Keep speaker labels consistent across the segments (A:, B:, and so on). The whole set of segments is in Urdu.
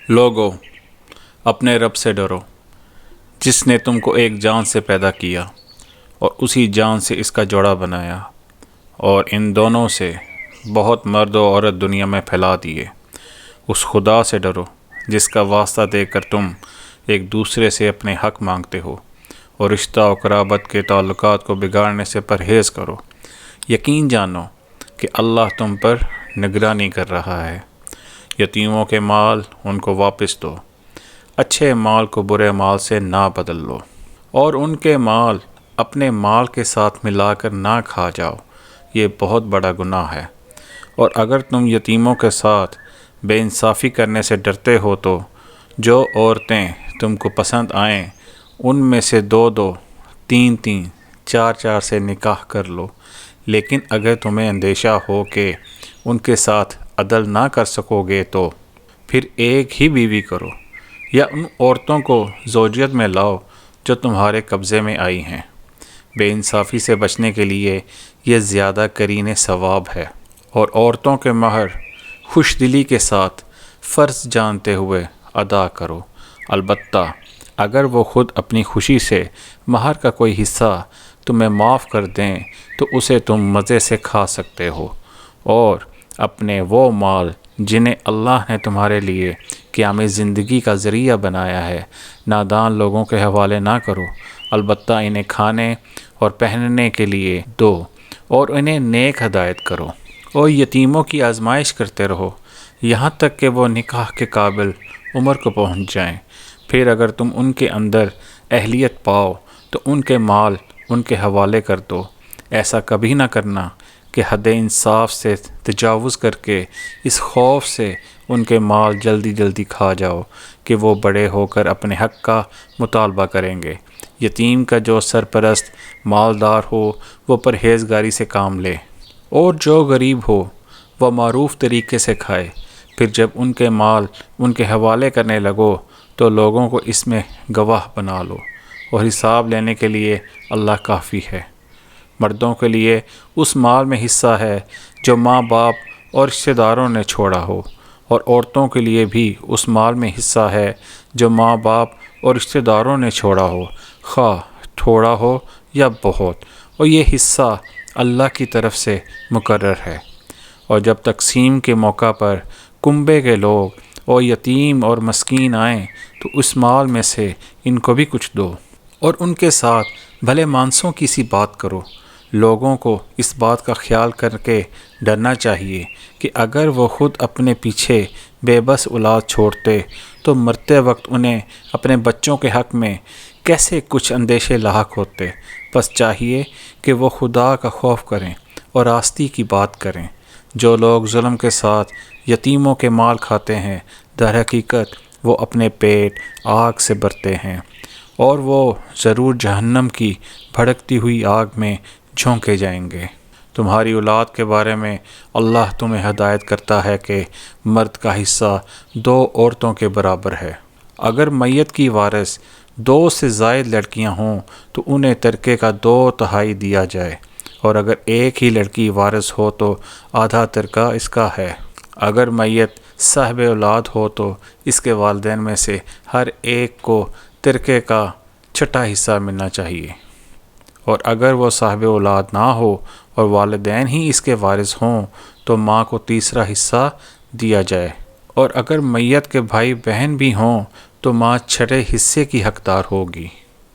A: لوگو، اپنے رب سے ڈرو جس نے تم کو ایک جان سے پیدا کیا اور اسی جان سے اس کا جوڑا بنایا، اور ان دونوں سے بہت مرد و عورت دنیا میں پھیلا دیے۔ اس خدا سے ڈرو جس کا واسطہ دے کر تم ایک دوسرے سے اپنے حق مانگتے ہو، اور رشتہ و قرابت کے تعلقات کو بگاڑنے سے پرہیز کرو۔ یقین جانو کہ اللہ تم پر نگرانی کر رہا ہے۔ یتیموں کے مال ان کو واپس دو، اچھے مال کو برے مال سے نہ بدل لو، اور ان کے مال اپنے مال کے ساتھ ملا کر نہ کھا جاؤ، یہ بہت بڑا گناہ ہے۔ اور اگر تم یتیموں کے ساتھ بے انصافی کرنے سے ڈرتے ہو تو جو عورتیں تم کو پسند آئیں ان میں سے 2 3 4 سے نکاح کر لو۔ لیکن اگر تمہیں اندیشہ ہو کہ ان کے ساتھ عدل نہ کر سکو گے تو پھر ایک ہی بیوی کرو، یا ان عورتوں کو زوجیت میں لاؤ جو تمہارے قبضے میں آئی ہیں۔ بے انصافی سے بچنے کے لیے یہ زیادہ قرین ثواب ہے۔ اور عورتوں کے مہر خوش دلی کے ساتھ فرض جانتے ہوئے ادا کرو، البتہ اگر وہ خود اپنی خوشی سے مہر کا کوئی حصہ تمہیں معاف کر دیں تو اسے تم مزے سے کھا سکتے ہو۔ اور اپنے وہ مال جنہیں اللہ نے تمہارے لیے قیام زندگی کا ذریعہ بنایا ہے نادان لوگوں کے حوالے نہ کرو، البتہ انہیں کھانے اور پہننے کے لیے دو، اور انہیں نیک ہدایت کرو۔ اور یتیموں کی آزمائش کرتے رہو یہاں تک کہ وہ نکاح کے قابل عمر کو پہنچ جائیں۔ پھر اگر تم ان کے اندر اہلیت پاؤ تو ان کے مال ان کے حوالے کر دو۔ ایسا کبھی نہ کرنا کہ حد انصاف سے تجاوز کر کے اس خوف سے ان کے مال جلدی کھا جاؤ کہ وہ بڑے ہو کر اپنے حق کا مطالبہ کریں گے۔ یتیم کا جو سرپرست مالدار ہو وہ پرہیزگاری سے کام لے، اور جو غریب ہو وہ معروف طریقے سے کھائے۔ پھر جب ان کے مال ان کے حوالے کرنے لگو تو لوگوں کو اس میں گواہ بنا لو، اور حساب لینے کے لیے اللہ کافی ہے۔ مردوں کے لیے اس مال میں حصہ ہے جو ماں باپ اور رشتہ داروں نے چھوڑا ہو، اور عورتوں کے لیے بھی اس مال میں حصہ ہے جو ماں باپ اور رشتہ داروں نے چھوڑا ہو، خواہ تھوڑا ہو یا بہت، اور یہ حصہ اللہ کی طرف سے مقرر ہے۔ اور جب تقسیم کے موقع پر کنبے کے لوگ اور یتیم اور مسکین آئیں تو اس مال میں سے ان کو بھی کچھ دو، اور ان کے ساتھ بھلے مانسوں کی سی بات کرو۔ لوگوں کو اس بات کا خیال کر کے ڈرنا چاہیے کہ اگر وہ خود اپنے پیچھے بے بس اولاد چھوڑتے تو مرتے وقت انہیں اپنے بچوں کے حق میں کیسے کچھ اندیشے لاحق ہوتے۔ بس چاہیے کہ وہ خدا کا خوف کریں اور راستی کی بات کریں۔ جو لوگ ظلم کے ساتھ یتیموں کے مال کھاتے ہیں در حقیقت وہ اپنے پیٹ آگ سے بھرتے ہیں، اور وہ ضرور جہنم کی بھڑکتی ہوئی آگ میں جھونکے جائیں گے۔ تمہاری اولاد کے بارے میں اللہ تمہیں ہدایت کرتا ہے کہ مرد کا حصہ 2 عورتوں کے برابر ہے۔ اگر میت کی وارث 2 سے زائد لڑکیاں ہوں تو انہیں ترکے کا 2/3 دیا جائے، اور اگر ایک ہی لڑکی وارث ہو تو آدھا ترکہ اس کا ہے۔ اگر میت صاحب اولاد ہو تو اس کے والدین میں سے ہر ایک کو ترکے کا 6واں حصہ ملنا چاہیے، اور اگر وہ صاحب اولاد نہ ہو اور والدین ہی اس کے وارث ہوں تو ماں کو 3واں حصہ دیا جائے، اور اگر میت کے بھائی بہن بھی ہوں تو ماں 6 حصے کی حقدار ہوگی۔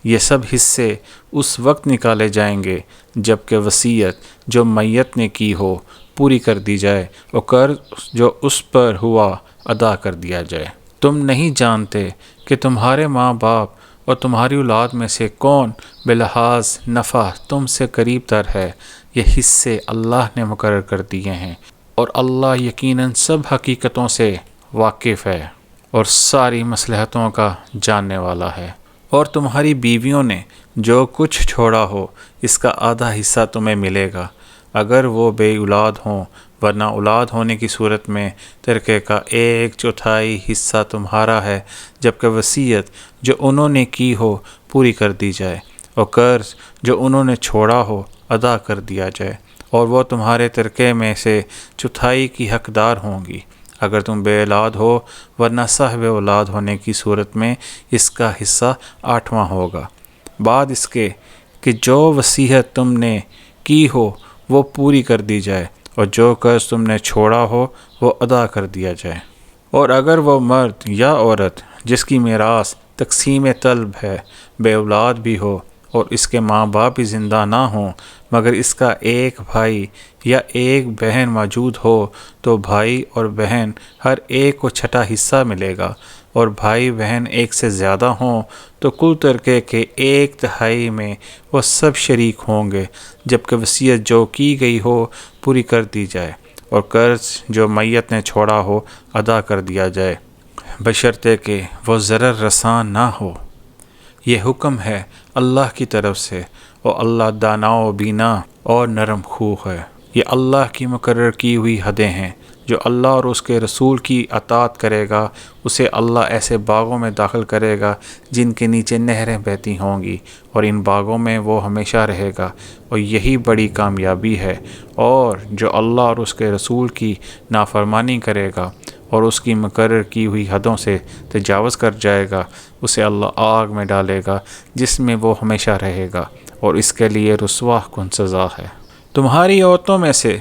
A: یہ سب حصے اس وقت نکالے جائیں گے جب کہ وصیت جو میت نے کی ہو پوری کر دی جائے اور قرض جو اس پر ہوا ادا کر دیا جائے۔ تم نہیں جانتے کہ تمہارے ماں باپ اور تمہاری اولاد میں سے کون بلحاظ نفع تم سے قریب تر ہے۔ یہ حصے اللہ نے مقرر کر دیے ہیں، اور اللہ یقیناً سب حقیقتوں سے واقف ہے اور ساری مصلحتوں کا جاننے والا ہے۔ اور تمہاری بیویوں نے جو کچھ چھوڑا ہو اس کا آدھا حصہ تمہیں ملے گا اگر وہ بے اولاد ہوں، ورنہ اولاد ہونے کی صورت میں ترکے کا 1/4 حصہ تمہارا ہے، جبکہ وصیت جو انہوں نے کی ہو پوری کر دی جائے، اور قرض جو انہوں نے چھوڑا ہو ادا کر دیا جائے، اور وہ تمہارے ترکے میں سے 1/4 کی حقدار ہوں گی۔ اگر تم بے اولاد ہو، ورنہ صاحب اولاد ہونے کی صورت میں اس کا حصہ 8واں ہوگا، بعد اس کے کہ جو وصیت تم نے کی ہو وہ پوری کر دی جائے اور جو قرض تم نے چھوڑا ہو وہ ادا کر دیا جائے۔ اور اگر وہ مرد یا عورت جس کی میراث تقسیم طلب ہے بے اولاد بھی ہو اور اس کے ماں باپ بھی زندہ نہ ہوں مگر اس کا ایک بھائی یا ایک بہن موجود ہو، تو بھائی اور بہن ہر ایک کو 6واں حصہ ملے گا، اور بھائی بہن ایک سے زیادہ ہوں تو کل ترکے کے 1/3 میں وہ سب شریک ہوں گے، جبکہ وصیت جو کی گئی ہو پوری کر دی جائے اور قرض جو میت نے چھوڑا ہو ادا کر دیا جائے، بشرطے کہ وہ ضرر رساں نہ ہو۔ یہ حکم ہے اللہ کی طرف سے، اور اللہ دانا و بینا اور نرم خو ہے۔ یہ اللہ کی مقرر کی ہوئی حدیں ہیں۔ جو اللہ اور اس کے رسول کی اطاعت کرے گا اسے اللہ ایسے باغوں میں داخل کرے گا جن کے نیچے نہریں بہتی ہوں گی، اور ان باغوں میں وہ ہمیشہ رہے گا، اور یہی بڑی کامیابی ہے۔ اور جو اللہ اور اس کے رسول کی نافرمانی کرے گا اور اس کی مقرر کی ہوئی حدوں سے تجاوز کر جائے گا، اسے اللہ آگ میں ڈالے گا جس میں وہ ہمیشہ رہے گا، اور اس کے لیے رسوا کن سزا ہے۔ تمہاری عورتوں میں سے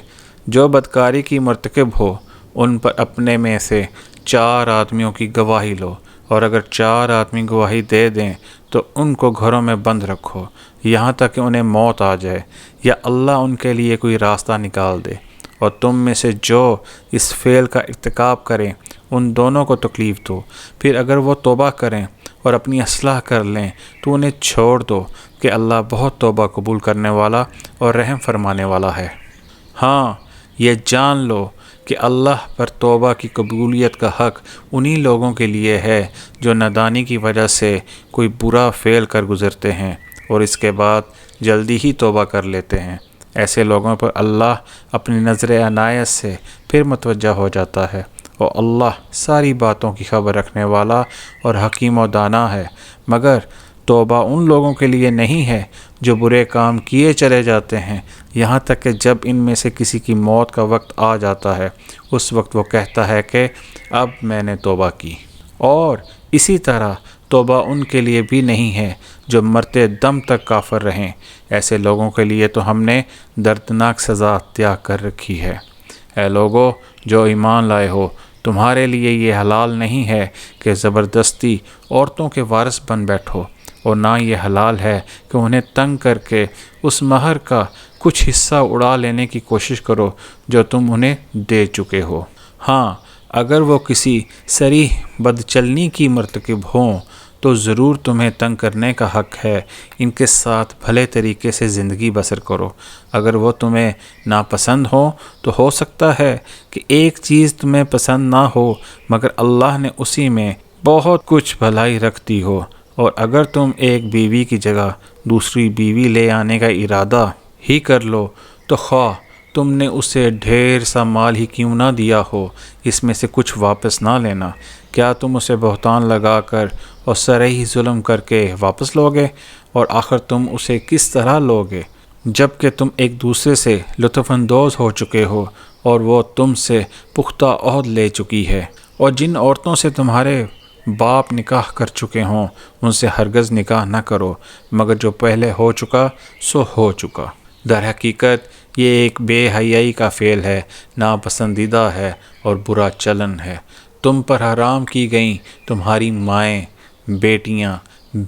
A: جو بدکاری کی مرتکب ہو ان پر اپنے میں سے 4 آدمیوں کی گواہی لو، اور اگر 4 آدمی گواہی دے دیں تو ان کو گھروں میں بند رکھو یہاں تک کہ انہیں موت آ جائے یا اللہ ان کے لیے کوئی راستہ نکال دے۔ اور تم میں سے جو اس فعل کا ارتکاب کریں ان دونوں کو تکلیف دو، پھر اگر وہ توبہ کریں اور اپنی اصلاح کر لیں تو انہیں چھوڑ دو کہ اللہ بہت توبہ قبول کرنے والا اور رحم فرمانے والا ہے۔ ہاں، یہ جان لو کہ اللہ پر توبہ کی قبولیت کا حق انہی لوگوں کے لیے ہے جو نادانی کی وجہ سے کوئی برا فعل کر گزرتے ہیں اور اس کے بعد جلدی ہی توبہ کر لیتے ہیں۔ ایسے لوگوں پر اللہ اپنی نظر عنایت سے پھر متوجہ ہو جاتا ہے، اور اللہ ساری باتوں کی خبر رکھنے والا اور حکیم و دانا ہے۔ مگر توبہ ان لوگوں کے لیے نہیں ہے جو برے کام کیے چلے جاتے ہیں، یہاں تک کہ جب ان میں سے کسی کی موت کا وقت آ جاتا ہے اس وقت وہ کہتا ہے کہ اب میں نے توبہ کی۔ اور اسی طرح توبہ ان کے لیے بھی نہیں ہے جو مرتے دم تک کافر رہیں، ایسے لوگوں کے لیے تو ہم نے دردناک سزا تیار کر رکھی ہے۔ اے لوگو جو ایمان لائے ہو، تمہارے لیے یہ حلال نہیں ہے کہ زبردستی عورتوں کے وارث بن بیٹھو، اور نہ یہ حلال ہے کہ انہیں تنگ کر کے اس مہر کا کچھ حصہ اڑا لینے کی کوشش کرو جو تم انہیں دے چکے ہو۔ ہاں، اگر وہ کسی صریح بدچلنی کی مرتکب ہوں تو ضرور تمہیں تنگ کرنے کا حق ہے، ان کے ساتھ بھلے طریقے سے زندگی بسر کرو۔ اگر وہ تمہیں ناپسند ہوں تو ہو سکتا ہے کہ ایک چیز تمہیں پسند نہ ہو مگر اللہ نے اسی میں بہت کچھ بھلائی رکھ دی ہو، اور اگر تم ایک بیوی کی جگہ دوسری بیوی لے آنے کا ارادہ ہی کر لو تو خواہ تم نے اسے ڈھیر سا مال ہی کیوں نہ دیا ہو، اس میں سے کچھ واپس نہ لینا۔ کیا تم اسے بہتان لگا کر اور صریح ظلم کر کے واپس لوگے؟ اور آخر تم اسے کس طرح لوگے جب کہ تم ایک دوسرے سے لطف اندوز ہو چکے ہو اور وہ تم سے پختہ عہد لے چکی ہے؟ اور جن عورتوں سے تمہارے باپ نکاح کر چکے ہوں ان سے ہرگز نکاح نہ کرو مگر جو پہلے ہو چکا سو ہو چکا۔ در حقیقت یہ ایک بے حیائی کا فعل ہے، ناپسندیدہ ہے اور برا چلن ہے۔ تم پر حرام کی گئیں تمہاری مائیں، بیٹیاں،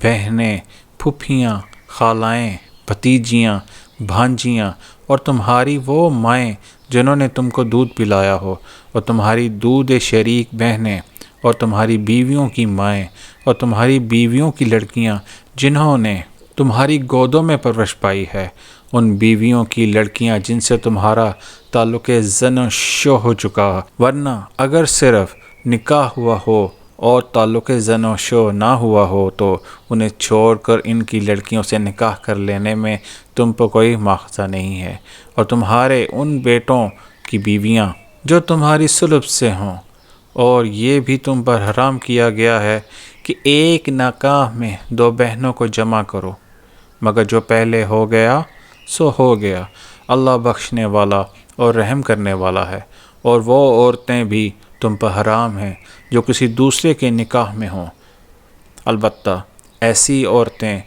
A: بہنیں، پھوپھیاں، خالائیں، بھتیجیاں، بھانجیاں، اور تمہاری وہ مائیں جنہوں نے تم کو دودھ پلایا ہو، اور تمہاری دودھ شریک بہنیں، اور تمہاری بیویوں کی مائیں، اور تمہاری بیویوں کی لڑکیاں جنہوں نے تمہاری گودوں میں پرورش پائی ہے، ان بیویوں کی لڑکیاں جن سے تمہارا تعلق زن و شو ہو چکا، ورنہ اگر صرف نکاح ہوا ہو اور تعلق زن و شو نہ ہوا ہو تو انہیں چھوڑ کر ان کی لڑکیوں سے نکاح کر لینے میں تم پر کوئی مواخذہ نہیں ہے۔ اور تمہارے ان بیٹوں کی بیویاں جو تمہاری صلب سے ہوں، اور یہ بھی تم پر حرام کیا گیا ہے کہ ایک نکاح میں 2 بہنوں کو جمع کرو، مگر جو پہلے ہو گیا سو ہو گیا۔ اللہ بخشنے والا اور رحم کرنے والا ہے۔ اور وہ عورتیں بھی تم پر حرام ہیں جو کسی دوسرے کے نکاح میں ہوں، البتہ ایسی عورتیں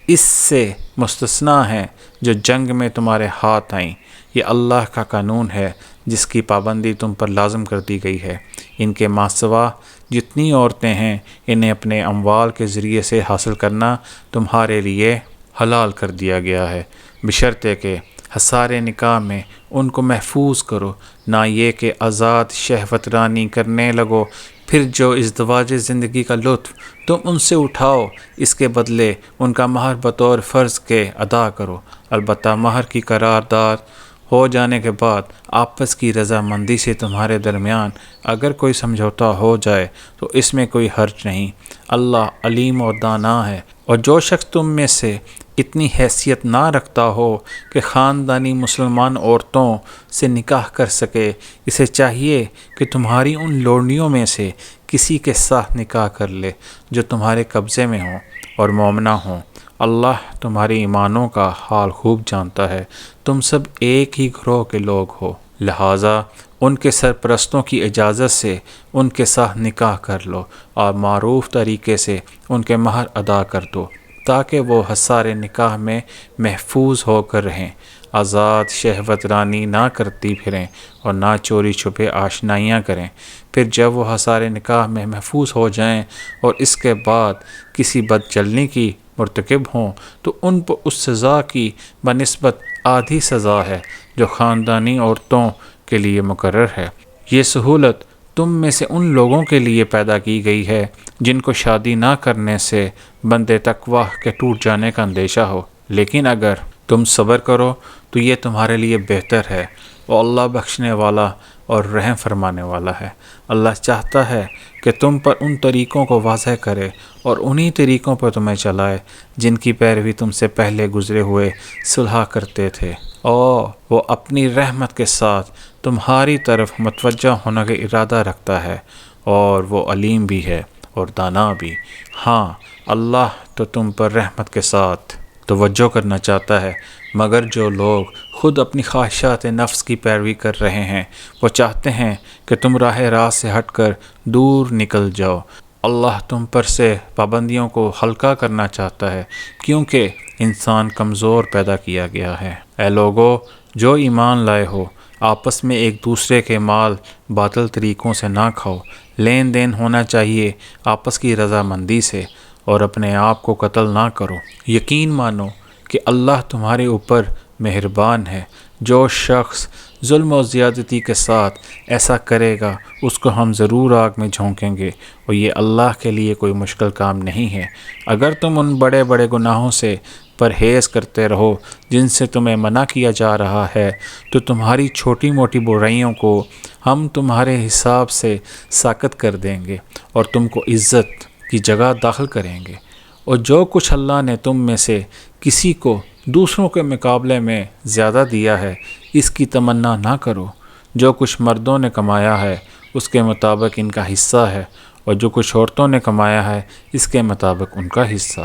A: اس سے مستثنیٰ ہیں جو جنگ میں تمہارے ہاتھ آئیں۔ یہ اللہ کا قانون ہے جس کی پابندی تم پر لازم کر دی گئی ہے۔ ان کے ماں سوا جتنی عورتیں ہیں انہیں اپنے اموال کے ذریعے سے حاصل کرنا تمہارے لیے حلال کر دیا گیا ہے، بشرطے کہ حصار نکاح میں ان کو محفوظ کرو، نہ یہ کہ آزاد شہوت رانی کرنے لگو، پھر جو ازدواج زندگی کا لطف تم ان سے اٹھاؤ اس کے بدلے ان کا مہر بطور فرض کے ادا کرو، البتہ مہر کی قرارداد ہو جانے کے بعد آپس کی رضامندی سے تمہارے درمیان اگر کوئی سمجھوتا ہو جائے تو اس میں کوئی حرج نہیں، اللہ علیم اور دانا ہے۔ اور جو شخص تم میں سے اتنی حیثیت نہ رکھتا ہو کہ خاندانی مسلمان عورتوں سے نکاح کر سکے، اسے چاہیے کہ تمہاری ان لوڑنیوں میں سے کسی کے ساتھ نکاح کر لے جو تمہارے قبضے میں ہوں اور مومنہ ہوں۔ اللہ تمہارے ایمانوں کا حال خوب جانتا ہے، تم سب ایک ہی گروہ کے لوگ ہو، لہٰذا ان کے سرپرستوں کی اجازت سے ان کے ساتھ نکاح کر لو اور معروف طریقے سے ان کے مہر ادا کر دو تاکہ وہ حصار نکاح میں محفوظ ہو کر رہیں، آزاد شہوت رانی نہ کرتی پھریں اور نہ چوری چھپے آشنائیاں کریں۔ پھر جب وہ حصار نکاح میں محفوظ ہو جائیں اور اس کے بعد کسی بد چلنی کی مرتکب ہوں تو ان پر اس سزا کی بنسبت آدھی سزا ہے جو خاندانی عورتوں کے لیے مقرر ہے۔ یہ سہولت تم میں سے ان لوگوں کے لیے پیدا کی گئی ہے جن کو شادی نہ کرنے سے بندے تقویٰ کے ٹوٹ جانے کا اندیشہ ہو، لیکن اگر تم صبر کرو تو یہ تمہارے لیے بہتر ہے، وہ اللہ بخشنے والا اور رحم فرمانے والا ہے۔ اللہ چاہتا ہے کہ تم پر ان طریقوں کو واضح کرے اور انہی طریقوں پر تمہیں چلائے جن کی پیروی تم سے پہلے گزرے ہوئے صلح کرتے تھے، اور وہ اپنی رحمت کے ساتھ تمہاری طرف متوجہ ہونے کا ارادہ رکھتا ہے، اور وہ علیم بھی ہے اور دانا بھی۔ ہاں، اللہ تو تم پر رحمت کے ساتھ توجہ کرنا چاہتا ہے، مگر جو لوگ خود اپنی خواہشات نفس کی پیروی کر رہے ہیں وہ چاہتے ہیں کہ تم راہ راست سے ہٹ کر دور نکل جاؤ۔ اللہ تم پر سے پابندیوں کو ہلکا کرنا چاہتا ہے کیونکہ انسان کمزور پیدا کیا گیا ہے۔ اے لوگو جو ایمان لائے ہو، آپس میں ایک دوسرے کے مال باطل طریقوں سے نہ کھاؤ، لین دین ہونا چاہیے آپس کی رضامندی سے، اور اپنے آپ کو قتل نہ کرو۔ یقین مانو کہ اللہ تمہارے اوپر مہربان ہے۔ جو شخص ظلم و زیادتی کے ساتھ ایسا کرے گا اس کو ہم ضرور آگ میں جھونکیں گے، اور یہ اللہ کے لیے کوئی مشکل کام نہیں ہے۔ اگر تم ان بڑے بڑے گناہوں سے پرہیز کرتے رہو جن سے تمہیں منع کیا جا رہا ہے تو تمہاری چھوٹی موٹی برائیوں کو ہم تمہارے حساب سے ساقط کر دیں گے اور تم کو عزت کی جگہ داخل کریں گے۔ اور جو کچھ اللہ نے تم میں سے کسی کو دوسروں کے مقابلے میں زیادہ دیا ہے اس کی تمنا نہ کرو۔ جو کچھ مردوں نے کمایا ہے اس کے مطابق ان کا حصہ ہے، اور جو کچھ عورتوں نے کمایا ہے اس کے مطابق ان کا حصہ۔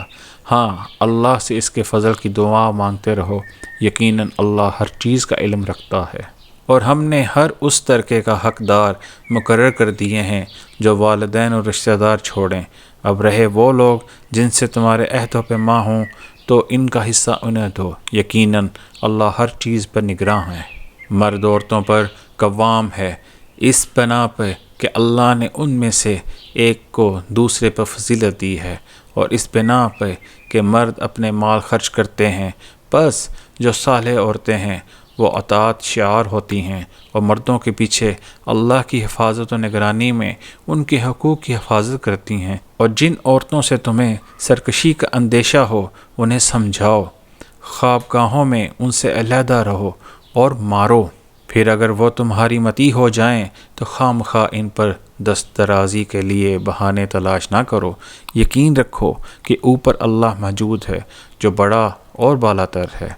A: ہاں، اللہ سے اس کے فضل کی دعا مانگتے رہو، یقیناً اللہ ہر چیز کا علم رکھتا ہے۔ اور ہم نے ہر اس ترکے کا حقدار مقرر کر دیے ہیں جو والدین اور رشتہ دار چھوڑیں۔ اب رہے وہ لوگ جن سے تمہارے عہد و پیما ہوں تو ان کا حصہ انہیں دو، یقیناً اللہ ہر چیز پر نگراں ہے۔ مرد عورتوں پر قوام ہے اس بنا پہ کہ اللہ نے ان میں سے ایک کو دوسرے پر فضیلت دی ہے، اور اس بنا پہ کہ مرد اپنے مال خرچ کرتے ہیں، بس جو صالح عورتیں ہیں وہ اطاعت شعار ہوتی ہیں اور مردوں کے پیچھے اللہ کی حفاظت و نگرانی میں ان کے حقوق کی حفاظت کرتی ہیں۔ اور جن عورتوں سے تمہیں سرکشی کا اندیشہ ہو انہیں سمجھاؤ، خوابگاہوں میں ان سے علیحدہ رہو اور مارو۔ پھر اگر وہ تمہاری مطیع ہو جائیں تو خواہ مخواہ ان پر دست درازی کے لیے بہانے تلاش نہ کرو۔ یقین رکھو کہ اوپر اللہ موجود ہے جو بڑا اور بالا تر ہے۔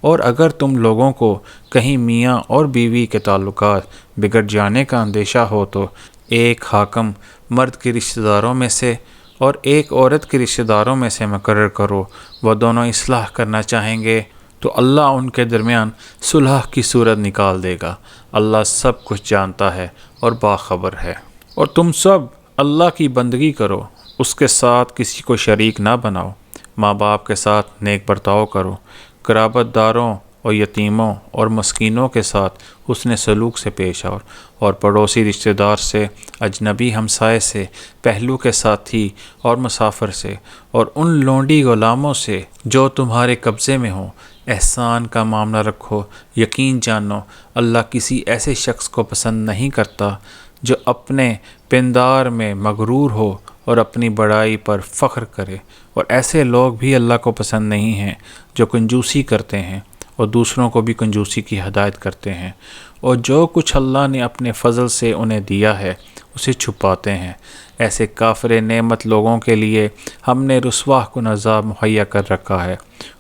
A: اور اگر تم لوگوں کو کہیں میاں اور بیوی کے تعلقات بگڑ جانے کا اندیشہ ہو تو ایک حاکم مرد کے رشتہ داروں میں سے اور ایک عورت کے رشتہ داروں میں سے مقرر کرو، وہ دونوں اصلاح کرنا چاہیں گے تو اللہ ان کے درمیان صلح کی صورت نکال دے گا۔ اللہ سب کچھ جانتا ہے اور باخبر ہے۔ اور تم سب اللہ کی بندگی کرو، اس کے ساتھ کسی کو شریک نہ بناؤ، ماں باپ کے ساتھ نیک برتاؤ کرو، قرابت داروں اور یتیموں اور مسکینوں کے ساتھ حسن سلوک سے پیش آؤ، اور پڑوسی رشتہ دار سے، اجنبی ہمسائے سے، پہلو کے ساتھی اور مسافر سے، اور ان لونڈی غلاموں سے جو تمہارے قبضے میں ہوں احسان کا معاملہ رکھو۔ یقین جانو اللہ کسی ایسے شخص کو پسند نہیں کرتا جو اپنے پندار میں مغرور ہو اور اپنی بڑائی پر فخر کرے، اور ایسے لوگ بھی اللہ کو پسند نہیں ہیں جو کنجوسی کرتے ہیں اور دوسروں کو بھی کنجوسی کی ہدایت کرتے ہیں، اور جو کچھ اللہ نے اپنے فضل سے انہیں دیا ہے اسے چھپاتے ہیں۔ ایسے کافر نعمت لوگوں کے لیے ہم نے رسوا کن عذاب مہیا کر رکھا ہے،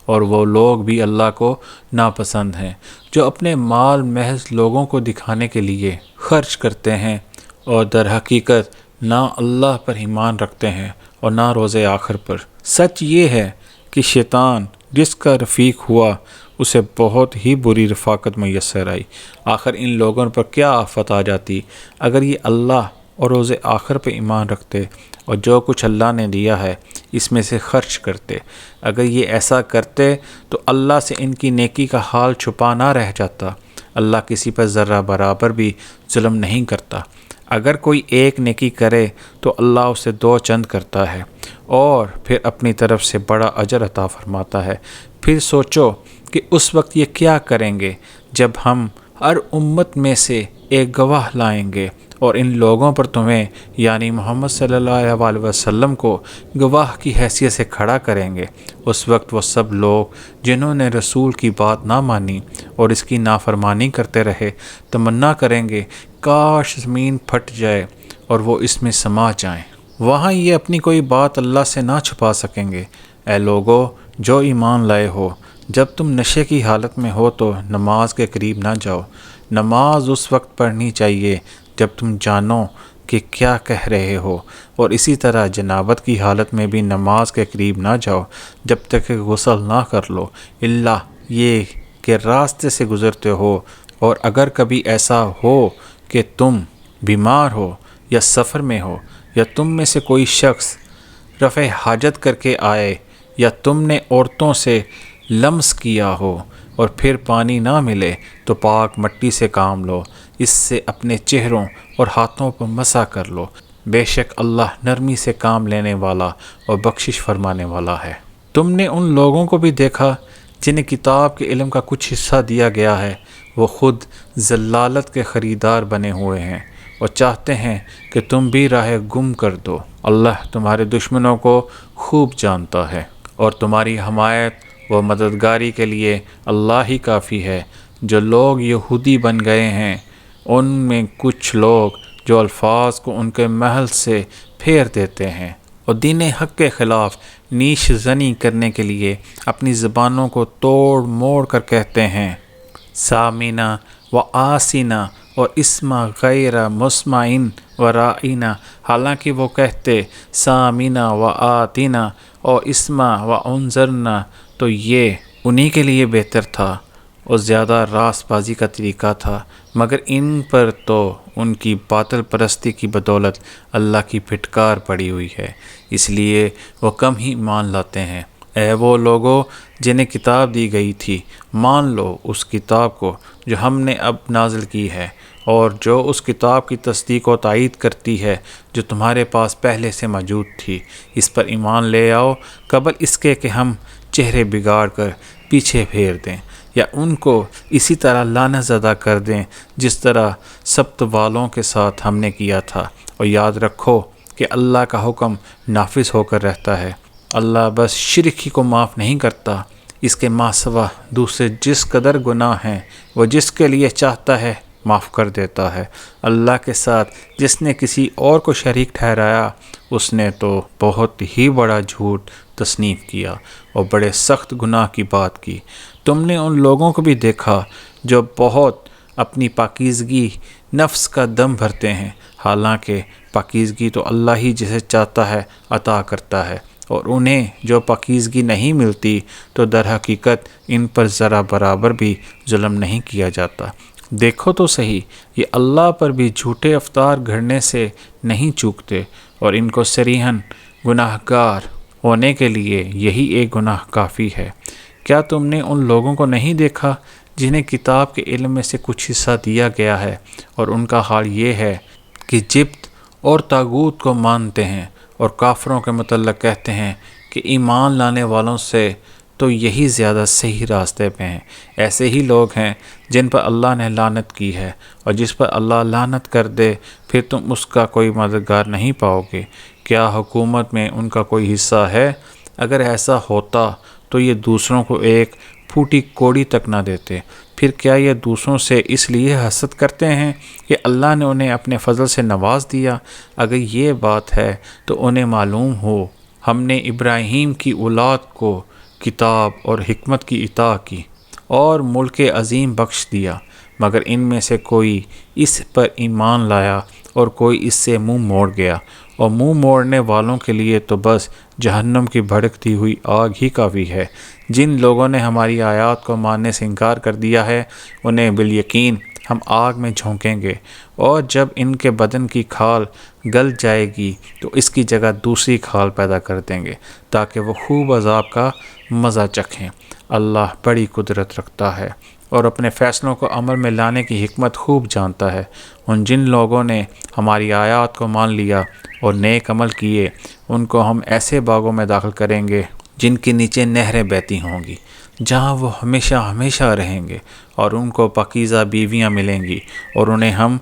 A: اور وہ لوگ بھی اللہ کو ناپسند ہیں جو اپنے مال محض لوگوں کو دکھانے کے لیے خرچ کرتے ہیں اور در حقیقت نہ اللہ پر ایمان رکھتے ہیں اور نہ روز آخر پر۔ سچ یہ ہے کہ شیطان جس کا رفیق ہوا اسے بہت ہی بری رفاقت میسر آئی۔ آخر ان لوگوں پر کیا آفت آ جاتی اگر یہ اللہ اور روز آخر پہ ایمان رکھتے اور جو کچھ اللہ نے دیا ہے اس میں سے خرچ کرتے۔ اگر یہ ایسا کرتے تو اللہ سے ان کی نیکی کا حال چھپا نہ رہ جاتا۔ اللہ کسی پر ذرہ برابر بھی ظلم نہیں کرتا۔ اگر کوئی ایک نیکی کرے تو اللہ اسے دو چند کرتا ہے اور پھر اپنی طرف سے بڑا اجر عطا فرماتا ہے۔ پھر سوچو کہ اس وقت یہ کیا کریں گے جب ہم ہر امت میں سے ایک گواہ لائیں گے اور ان لوگوں پر تمہیں یعنی محمد صلی اللہ علیہ وسلم کو گواہ کی حیثیت سے کھڑا کریں گے۔ اس وقت وہ سب لوگ جنہوں نے رسول کی بات نہ مانی اور اس کی نافرمانی کرتے رہے تمنا کریں گے کاش زمین پھٹ جائے اور وہ اس میں سما جائیں۔ وہاں یہ اپنی کوئی بات اللہ سے نہ چھپا سکیں گے۔ اے لوگو جو ایمان لائے ہو، جب تم نشے کی حالت میں ہو تو نماز کے قریب نہ جاؤ۔ نماز اس وقت پڑھنی چاہیے جب تم جانو کہ کیا کہہ رہے ہو، اور اسی طرح جنابت کی حالت میں بھی نماز کے قریب نہ جاؤ جب تک کہ غسل نہ کر لو، الا یہ کہ راستے سے گزرتے ہو، اور اگر کبھی ایسا ہو کہ تم بیمار ہو یا سفر میں ہو یا تم میں سے کوئی شخص رفع حاجت کر کے آئے یا تم نے عورتوں سے لمس کیا ہو اور پھر پانی نہ ملے تو پاک مٹی سے کام لو، اس سے اپنے چہروں اور ہاتھوں پر مسح کر لو، بے شک اللہ نرمی سے کام لینے والا اور بخشش فرمانے والا ہے۔ تم نے ان لوگوں کو بھی دیکھا جنہیں کتاب کے علم کا کچھ حصہ دیا گیا ہے، وہ خود ضلالت کے خریدار بنے ہوئے ہیں اور چاہتے ہیں کہ تم بھی راہ گم کر دو۔ اللہ تمہارے دشمنوں کو خوب جانتا ہے، اور تمہاری حمایت و مددگاری کے لیے اللہ ہی کافی ہے۔ جو لوگ یہودی بن گئے ہیں ان میں کچھ لوگ جو الفاظ کو ان کے محل سے پھیر دیتے ہیں اور دین حق کے خلاف نیش زنی کرنے کے لیے اپنی زبانوں کو توڑ موڑ کر کہتے ہیں سامینہ و آسینہ اور اسما غیر مسمعین و رائینہ، حالانکہ وہ کہتے سامینہ و آتینہ اور اسما و انذرنا تو یہ انہی کے لیے بہتر تھا اور زیادہ راست بازی کا طریقہ تھا، مگر ان پر تو ان کی باطل پرستی کی بدولت اللہ کی پھٹکار پڑی ہوئی ہے، اس لیے وہ کم ہی مان لاتے ہیں۔ اے وہ لوگو جنہیں کتاب دی گئی تھی، مان لو اس کتاب کو جو ہم نے اب نازل کی ہے، اور جو اس کتاب کی تصدیق و تائید کرتی ہے جو تمہارے پاس پہلے سے موجود تھی۔ اس پر ایمان لے آؤ قبل اس کے کہ ہم چہرے بگاڑ کر پیچھے پھیر دیں یا ان کو اسی طرح لعنت زدہ کر دیں جس طرح سبت والوں کے ساتھ ہم نے کیا تھا، اور یاد رکھو کہ اللہ کا حکم نافذ ہو کر رہتا ہے۔ اللہ بس شرک ہی کو معاف نہیں کرتا، اس کے ماں سوا دوسرے جس قدر گناہ ہیں وہ جس کے لیے چاہتا ہے معاف کر دیتا ہے۔ اللہ کے ساتھ جس نے کسی اور کو شریک ٹھہرایا اس نے تو بہت ہی بڑا جھوٹ تصنیف کیا اور بڑے سخت گناہ کی بات کی۔ تم نے ان لوگوں کو بھی دیکھا جو بہت اپنی پاکیزگی نفس کا دم بھرتے ہیں، حالانکہ پاکیزگی تو اللہ ہی جسے چاہتا ہے عطا کرتا ہے، اور انہیں جو پاکیزگی نہیں ملتی تو در حقیقت ان پر ذرا برابر بھی ظلم نہیں کیا جاتا۔ دیکھو تو صحیح، یہ اللہ پر بھی جھوٹے افطار گھڑنے سے نہیں چوکتے، اور ان کو صریحاً گناہ گار ہونے کے لیے یہی ایک گناہ کافی ہے۔ کیا تم نے ان لوگوں کو نہیں دیکھا جنہیں کتاب کے علم میں سے کچھ حصہ دیا گیا ہے، اور ان کا حال یہ ہے کہ جبت اور طاغوت کو مانتے ہیں، اور کافروں کے متعلق کہتے ہیں کہ ایمان لانے والوں سے تو یہی زیادہ صحیح راستے پہ ہیں۔ ایسے ہی لوگ ہیں جن پر اللہ نے لعنت کی ہے، اور جس پر اللہ لعنت کر دے پھر تم اس کا کوئی مددگار نہیں پاؤ گے۔ کیا حکومت میں ان کا کوئی حصہ ہے؟ اگر ایسا ہوتا تو یہ دوسروں کو ایک پھوٹی کوڑی تک نہ دیتے۔ پھر کیا یہ دوسروں سے اس لیے حسد کرتے ہیں کہ اللہ نے انہیں اپنے فضل سے نواز دیا؟ اگر یہ بات ہے تو انہیں معلوم ہو ہم نے ابراہیم کی اولاد کو کتاب اور حکمت کی عطا کی اور ملک عظیم بخش دیا، مگر ان میں سے کوئی اس پر ایمان لایا اور کوئی اس سے منہ موڑ گیا، اور منہ موڑنے والوں کے لیے تو بس جہنم کی بھڑکتی ہوئی آگ ہی کافی ہے۔ جن لوگوں نے ہماری آیات کو ماننے سے انکار کر دیا ہے انہیں بالیقین ہم آگ میں جھونکیں گے، اور جب ان کے بدن کی کھال گل جائے گی تو اس کی جگہ دوسری کھال پیدا کر دیں گے تاکہ وہ خوب عذاب کا مزہ چکھیں۔ اللہ بڑی قدرت رکھتا ہے اور اپنے فیصلوں کو عمل میں لانے کی حکمت خوب جانتا ہے۔ ان جن لوگوں نے ہماری آیات کو مان لیا اور نیک عمل کیے، ان کو ہم ایسے باغوں میں داخل کریں گے جن کے نیچے نہریں بہتی ہوں گی، جہاں وہ ہمیشہ ہمیشہ رہیں گے، اور ان کو پاکیزہ بیویاں ملیں گی، اور انہیں ہم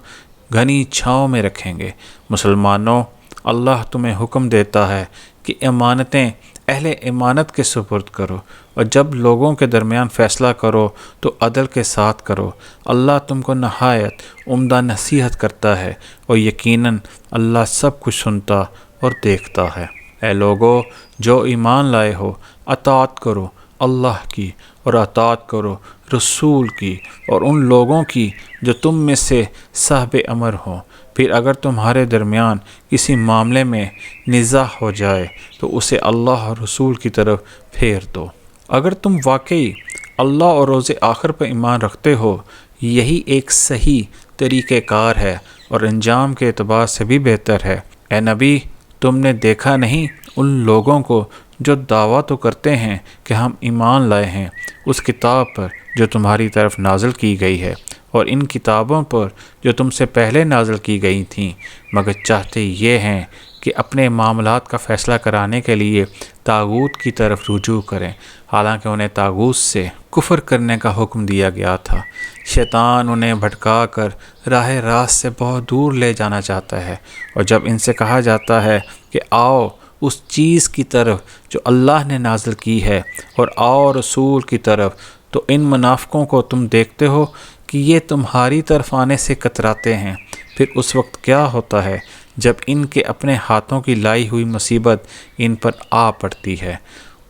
A: گھنی چھاؤں میں رکھیں گے۔ مسلمانوں، اللہ تمہیں حکم دیتا ہے کہ امانتیں اہل امانت کے سپرد کرو، اور جب لوگوں کے درمیان فیصلہ کرو تو عدل کے ساتھ کرو۔ اللہ تم کو نہایت عمدہ نصیحت کرتا ہے، اور یقیناً اللہ سب کچھ سنتا اور دیکھتا ہے۔ اے لوگو جو ایمان لائے ہو، اطاعت کرو اللہ کی، اور اطاعت کرو رسول کی، اور ان لوگوں کی جو تم میں سے صاحب امر ہوں۔ پھر اگر تمہارے درمیان کسی معاملے میں نزاع ہو جائے تو اسے اللہ اور رسول کی طرف پھیر دو۔ اگر تم واقعی اللہ اور روز آخر پر ایمان رکھتے ہو، یہی ایک صحیح طریقہ کار ہے اور انجام کے اعتبار سے بھی بہتر ہے۔ اے نبی، تم نے دیکھا نہیں ان لوگوں کو جو دعویٰ تو کرتے ہیں کہ ہم ایمان لائے ہیں اس کتاب پر جو تمہاری طرف نازل کی گئی ہے، اور ان کتابوں پر جو تم سے پہلے نازل کی گئی تھیں، مگر چاہتے یہ ہیں کہ اپنے معاملات کا فیصلہ کرانے کے لیے طاغوت کی طرف رجوع کریں، حالانکہ انہیں طاغوت سے کفر کرنے کا حکم دیا گیا تھا۔ شیطان انہیں بھٹکا کر راہ راست سے بہت دور لے جانا چاہتا ہے، اور جب ان سے کہا جاتا ہے کہ آؤ اس چیز کی طرف جو اللہ نے نازل کی ہے، اور آؤ رسول کی طرف، تو ان منافقوں کو تم دیکھتے ہو کہ یہ تمہاری طرف آنے سے کتراتے ہیں۔ پھر اس وقت کیا ہوتا ہے جب ان کے اپنے ہاتھوں کی لائی ہوئی مصیبت ان پر آ پڑتی ہے؟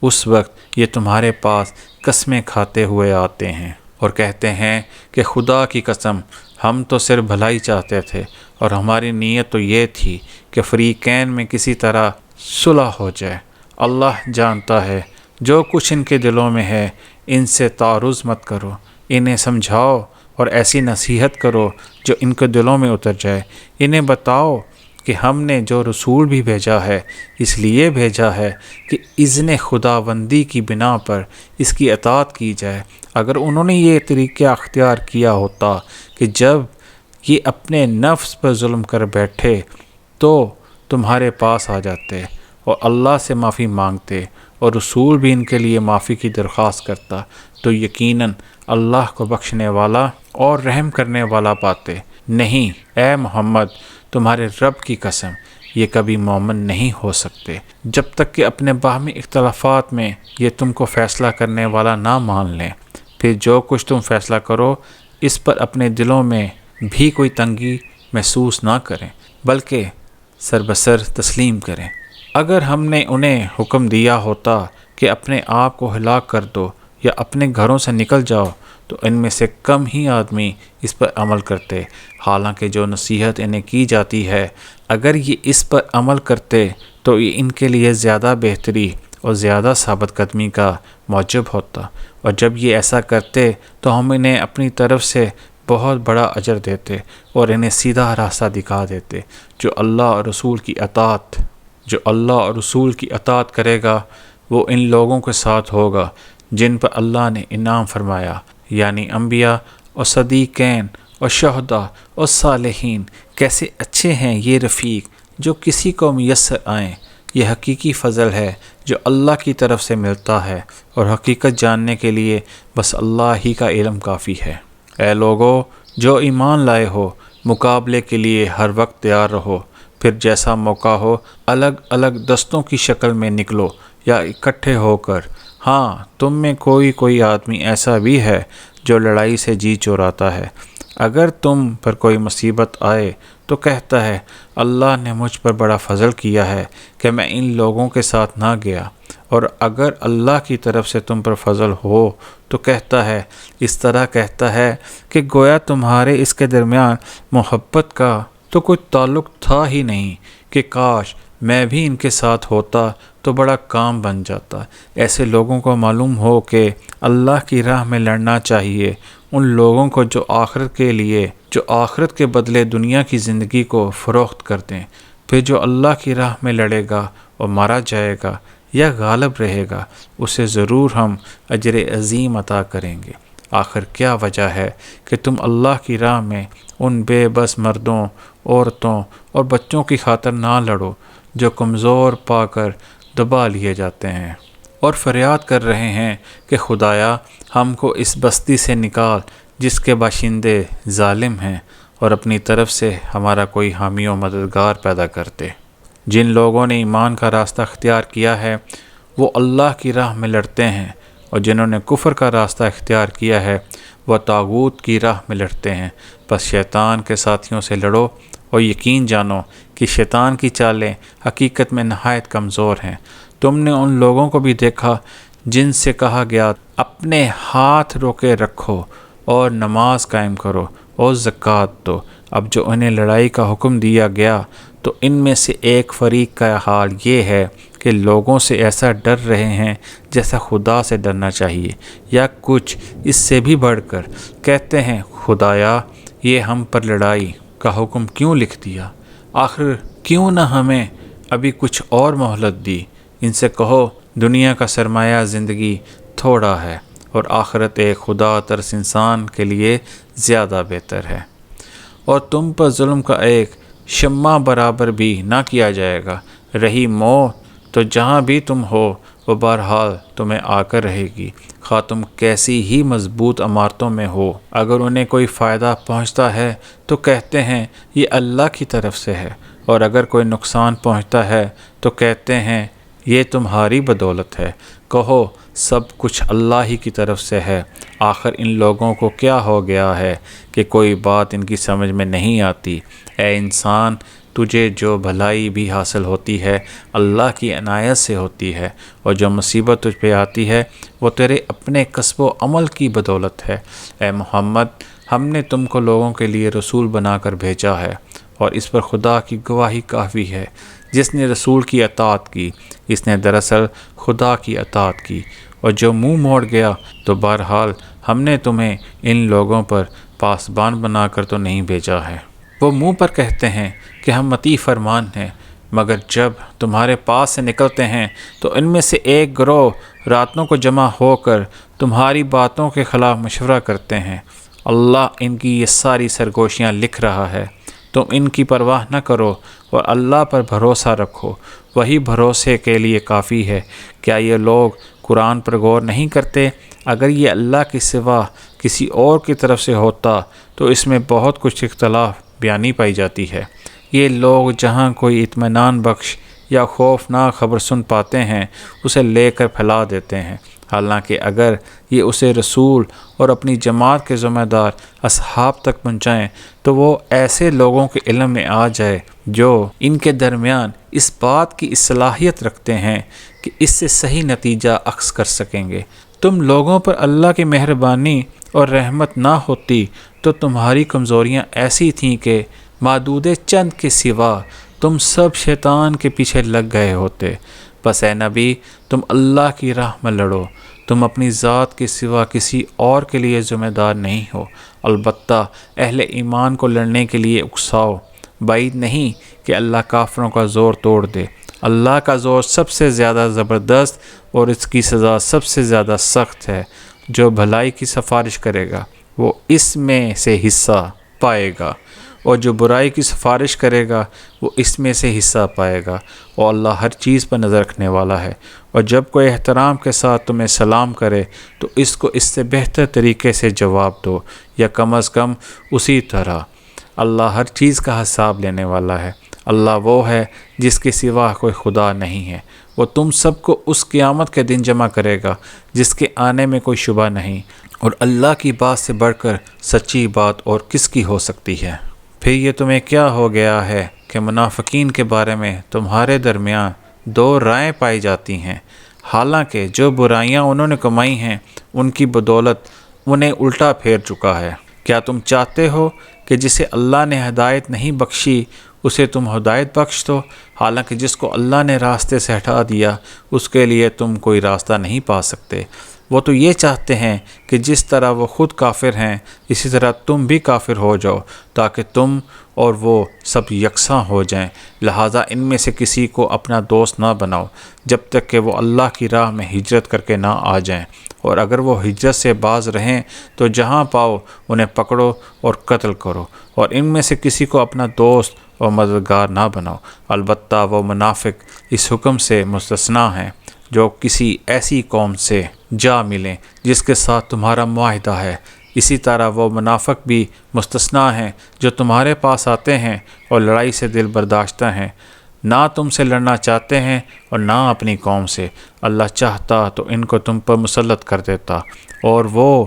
A: اس وقت یہ تمہارے پاس قسمیں کھاتے ہوئے آتے ہیں اور کہتے ہیں کہ خدا کی قسم ہم تو صرف بھلائی چاہتے تھے، اور ہماری نیت تو یہ تھی کہ فریقین میں کسی طرح صلح ہو جائے۔ اللہ جانتا ہے جو کچھ ان کے دلوں میں ہے۔ ان سے تعارض مت کرو، انہیں سمجھاؤ اور ایسی نصیحت کرو جو ان کے دلوں میں اتر جائے۔ انہیں بتاؤ کہ ہم نے جو رسول بھی بھیجا ہے اس لیے بھیجا ہے کہ اذن خداوندی کی بنا پر اس کی اطاعت کی جائے۔ اگر انہوں نے یہ طریقہ اختیار کیا ہوتا کہ جب یہ اپنے نفس پر ظلم کر بیٹھے تو تمہارے پاس آ جاتے اور اللہ سے معافی مانگتے، اور رسول بھی ان کے لیے معافی کی درخواست کرتا، تو یقیناً اللہ کو بخشنے والا اور رحم کرنے والا پاتے۔ نہیں اے محمد، تمہارے رب کی قسم یہ کبھی مومن نہیں ہو سکتے جب تک کہ اپنے باہمی اختلافات میں یہ تم کو فیصلہ کرنے والا نہ مان لیں۔ پھر جو کچھ تم فیصلہ کرو اس پر اپنے دلوں میں بھی کوئی تنگی محسوس نہ کریں، بلکہ سربسر تسلیم کریں۔ اگر ہم نے انہیں حکم دیا ہوتا کہ اپنے آپ کو ہلاک کر دو یا اپنے گھروں سے نکل جاؤ تو ان میں سے کم ہی آدمی اس پر عمل کرتے، حالانکہ جو نصیحت انہیں کی جاتی ہے اگر یہ اس پر عمل کرتے تو یہ ان کے لیے زیادہ بہتری اور زیادہ ثابت قدمی کا موجب ہوتا، اور جب یہ ایسا کرتے تو ہم انہیں اپنی طرف سے بہت بڑا اجر دیتے اور انہیں سیدھا راستہ دکھا دیتے۔ جو اللہ اور رسول کی اطاعت کرے گا وہ ان لوگوں کے ساتھ ہوگا جن پر اللہ نے انعام فرمایا، یعنی انبیاء اور صدیقین اور شہداء اور صالحین۔ کیسے اچھے ہیں یہ رفیق جو کسی کو میسر آئیں۔ یہ حقیقی فضل ہے جو اللہ کی طرف سے ملتا ہے، اور حقیقت جاننے کے لیے بس اللہ ہی کا علم کافی ہے۔ اے لوگو جو ایمان لائے ہو، مقابلے کے لیے ہر وقت تیار رہو، پھر جیسا موقع ہو الگ الگ دستوں کی شکل میں نکلو یا اکٹھے ہو کر۔ ہاں، تم میں کوئی آدمی ایسا بھی ہے جو لڑائی سے جی چراتا ہے۔ اگر تم پر کوئی مصیبت آئے تو کہتا ہے اللہ نے مجھ پر بڑا فضل کیا ہے کہ میں ان لوگوں کے ساتھ نہ گیا، اور اگر اللہ کی طرف سے تم پر فضل ہو تو کہتا ہے، اس طرح کہتا ہے کہ گویا تمہارے اس کے درمیان محبت کا تو کوئی تعلق تھا ہی نہیں، کہ کاش میں بھی ان کے ساتھ ہوتا تو بڑا کام بن جاتا۔ ایسے لوگوں کو معلوم ہو کہ اللہ کی راہ میں لڑنا چاہیے، ان لوگوں کو جو آخرت کے بدلے دنیا کی زندگی کو فروخت کر دیں۔ پھر جو اللہ کی راہ میں لڑے گا اور مارا جائے گا یا غالب رہے گا، اسے ضرور ہم اجر عظیم عطا کریں گے۔ آخر کیا وجہ ہے کہ تم اللہ کی راہ میں ان بے بس مردوں، عورتوں اور بچوں کی خاطر نہ لڑو جو کمزور پا کر دبا لیے جاتے ہیں اور فریاد کر رہے ہیں کہ خدایا ہم کو اس بستی سے نکال جس کے باشندے ظالم ہیں، اور اپنی طرف سے ہمارا کوئی حامی و مددگار پیدا کرتے۔ جن لوگوں نے ایمان کا راستہ اختیار کیا ہے وہ اللہ کی راہ میں لڑتے ہیں، اور جنہوں نے کفر کا راستہ اختیار کیا ہے وہ طاغوت کی راہ میں لڑتے ہیں۔ بس شیطان کے ساتھیوں سے لڑو اور یقین جانو کہ شیطان کی چالیں حقیقت میں نہایت کمزور ہیں۔ تم نے ان لوگوں کو بھی دیکھا جن سے کہا گیا اپنے ہاتھ روکے رکھو اور نماز قائم کرو اور زکوٰۃ دو۔ اب جو انہیں لڑائی کا حکم دیا گیا تو ان میں سے ایک فریق کا حال یہ ہے کہ لوگوں سے ایسا ڈر رہے ہیں جیسا خدا سے ڈرنا چاہیے، یا کچھ اس سے بھی بڑھ کر کہتے ہیں خدایا یہ ہم پر لڑائی کا حکم کیوں لکھ دیا؟ آخر کیوں نہ ہمیں ابھی کچھ اور مہلت دی؟ ان سے کہو دنیا کا سرمایہ زندگی تھوڑا ہے، اور آخرت ایک خدا ترس انسان کے لیے زیادہ بہتر ہے، اور تم پر ظلم کا ایک شمع برابر بھی نہ کیا جائے گا۔ رہی موت تو جہاں بھی تم ہو وہ بہرحال تمہیں آ کر رہے گی، خواہ تم کیسی ہی مضبوط عمارتوں میں ہو۔ اگر انہیں کوئی فائدہ پہنچتا ہے تو کہتے ہیں یہ اللہ کی طرف سے ہے، اور اگر کوئی نقصان پہنچتا ہے تو کہتے ہیں یہ تمہاری بدولت ہے۔ کہو سب کچھ اللہ ہی کی طرف سے ہے۔ آخر ان لوگوں کو کیا ہو گیا ہے کہ کوئی بات ان کی سمجھ میں نہیں آتی؟ اے انسان، تجھے جو بھلائی بھی حاصل ہوتی ہے اللہ کی عنایت سے ہوتی ہے، اور جو مصیبت تجھ پہ آتی ہے وہ تیرے اپنے کسب و عمل کی بدولت ہے۔ اے محمد، ہم نے تم کو لوگوں کے لیے رسول بنا کر بھیجا ہے، اور اس پر خدا کی گواہی کافی ہے۔ جس نے رسول کی اطاعت کی اس نے دراصل خدا کی اطاعت کی، اور جو منہ موڑ گیا تو بہرحال ہم نے تمہیں ان لوگوں پر پاسبان بنا کر تو نہیں بھیجا ہے۔ وہ منہ پر کہتے ہیں کہ ہم مطیع فرمان ہیں، مگر جب تمہارے پاس سے نکلتے ہیں تو ان میں سے ایک گروہ راتوں کو جمع ہو کر تمہاری باتوں کے خلاف مشورہ کرتے ہیں۔ اللہ ان کی یہ ساری سرگوشیاں لکھ رہا ہے، تم ان کی پرواہ نہ کرو اور اللہ پر بھروسہ رکھو، وہی بھروسے کے لیے کافی ہے۔ کیا یہ لوگ قرآن پر غور نہیں کرتے؟ اگر یہ اللہ کے سوا کسی اور کی طرف سے ہوتا تو اس میں بہت کچھ اختلاف بیانی پائی جاتی ہے۔ یہ لوگ جہاں کوئی اطمینان بخش یا خوفناک خبر سن پاتے ہیں اسے لے کر پھیلا دیتے ہیں، حالانکہ اگر یہ اسے رسول اور اپنی جماعت کے ذمہ دار اصحاب تک پہنچائیں تو وہ ایسے لوگوں کے علم میں آ جائے جو ان کے درمیان اس بات کی صلاحیت رکھتے ہیں کہ اس سے صحیح نتیجہ اخذ کر سکیں گے۔ تم لوگوں پر اللہ کی مہربانی اور رحمت نہ ہوتی تو تمہاری کمزوریاں ایسی تھیں کہ معدود چند کے سوا تم سب شیطان کے پیچھے لگ گئے ہوتے۔ بس اے نبی، تم اللہ کی راہ میں لڑو، تم اپنی ذات کے سوا کسی اور کے لیے ذمہ دار نہیں ہو، البتہ اہل ایمان کو لڑنے کے لیے اکساؤ۔ بعید نہیں کہ اللہ کافروں کا زور توڑ دے۔ اللہ کا زور سب سے زیادہ زبردست اور اس کی سزا سب سے زیادہ سخت ہے۔ جو بھلائی کی سفارش کرے گا وہ اس میں سے حصہ پائے گا، اور جو برائی کی سفارش کرے گا وہ اس میں سے حصہ پائے گا، اور اللہ ہر چیز پر نظر رکھنے والا ہے۔ اور جب کوئی احترام کے ساتھ تمہیں سلام کرے تو اس کو اس سے بہتر طریقے سے جواب دو، یا کم از کم اسی طرح۔ اللہ ہر چیز کا حساب لینے والا ہے۔ اللہ وہ ہے جس کے سوا کوئی خدا نہیں ہے۔ وہ تم سب کو اس قیامت کے دن جمع کرے گا جس کے آنے میں کوئی شبہ نہیں، اور اللہ کی بات سے بڑھ کر سچی بات اور کس کی ہو سکتی ہے؟ پھر یہ تمہیں کیا ہو گیا ہے کہ منافقین کے بارے میں تمہارے درمیان دو رائے پائی جاتی ہیں، حالانکہ جو برائیاں انہوں نے کمائی ہیں ان کی بدولت انہیں الٹا پھیر چکا ہے۔ کیا تم چاہتے ہو کہ جسے اللہ نے ہدایت نہیں بخشی اسے تم ہدایت بخش دو، حالانکہ جس کو اللہ نے راستے سے ہٹا دیا اس کے لیے تم کوئی راستہ نہیں پا سکتے؟ وہ تو یہ چاہتے ہیں کہ جس طرح وہ خود کافر ہیں اسی طرح تم بھی کافر ہو جاؤ، تاکہ تم اور وہ سب یکساں ہو جائیں۔ لہٰذا ان میں سے کسی کو اپنا دوست نہ بناؤ جب تک کہ وہ اللہ کی راہ میں ہجرت کر کے نہ آ جائیں، اور اگر وہ ہجرت سے باز رہیں تو جہاں پاؤ انہیں پکڑو اور قتل کرو، اور ان میں سے کسی کو اپنا دوست اور مددگار نہ بناؤ۔ البتہ وہ منافق اس حکم سے مستثنیٰ ہیں جو کسی ایسی قوم سے جا ملیں جس کے ساتھ تمہارا معاہدہ ہے، اسی طرح وہ منافق بھی مستثنیٰ ہیں جو تمہارے پاس آتے ہیں اور لڑائی سے دل برداشتہ ہیں، نہ تم سے لڑنا چاہتے ہیں اور نہ اپنی قوم سے۔ اللہ چاہتا تو ان کو تم پر مسلط کر دیتا اور وہ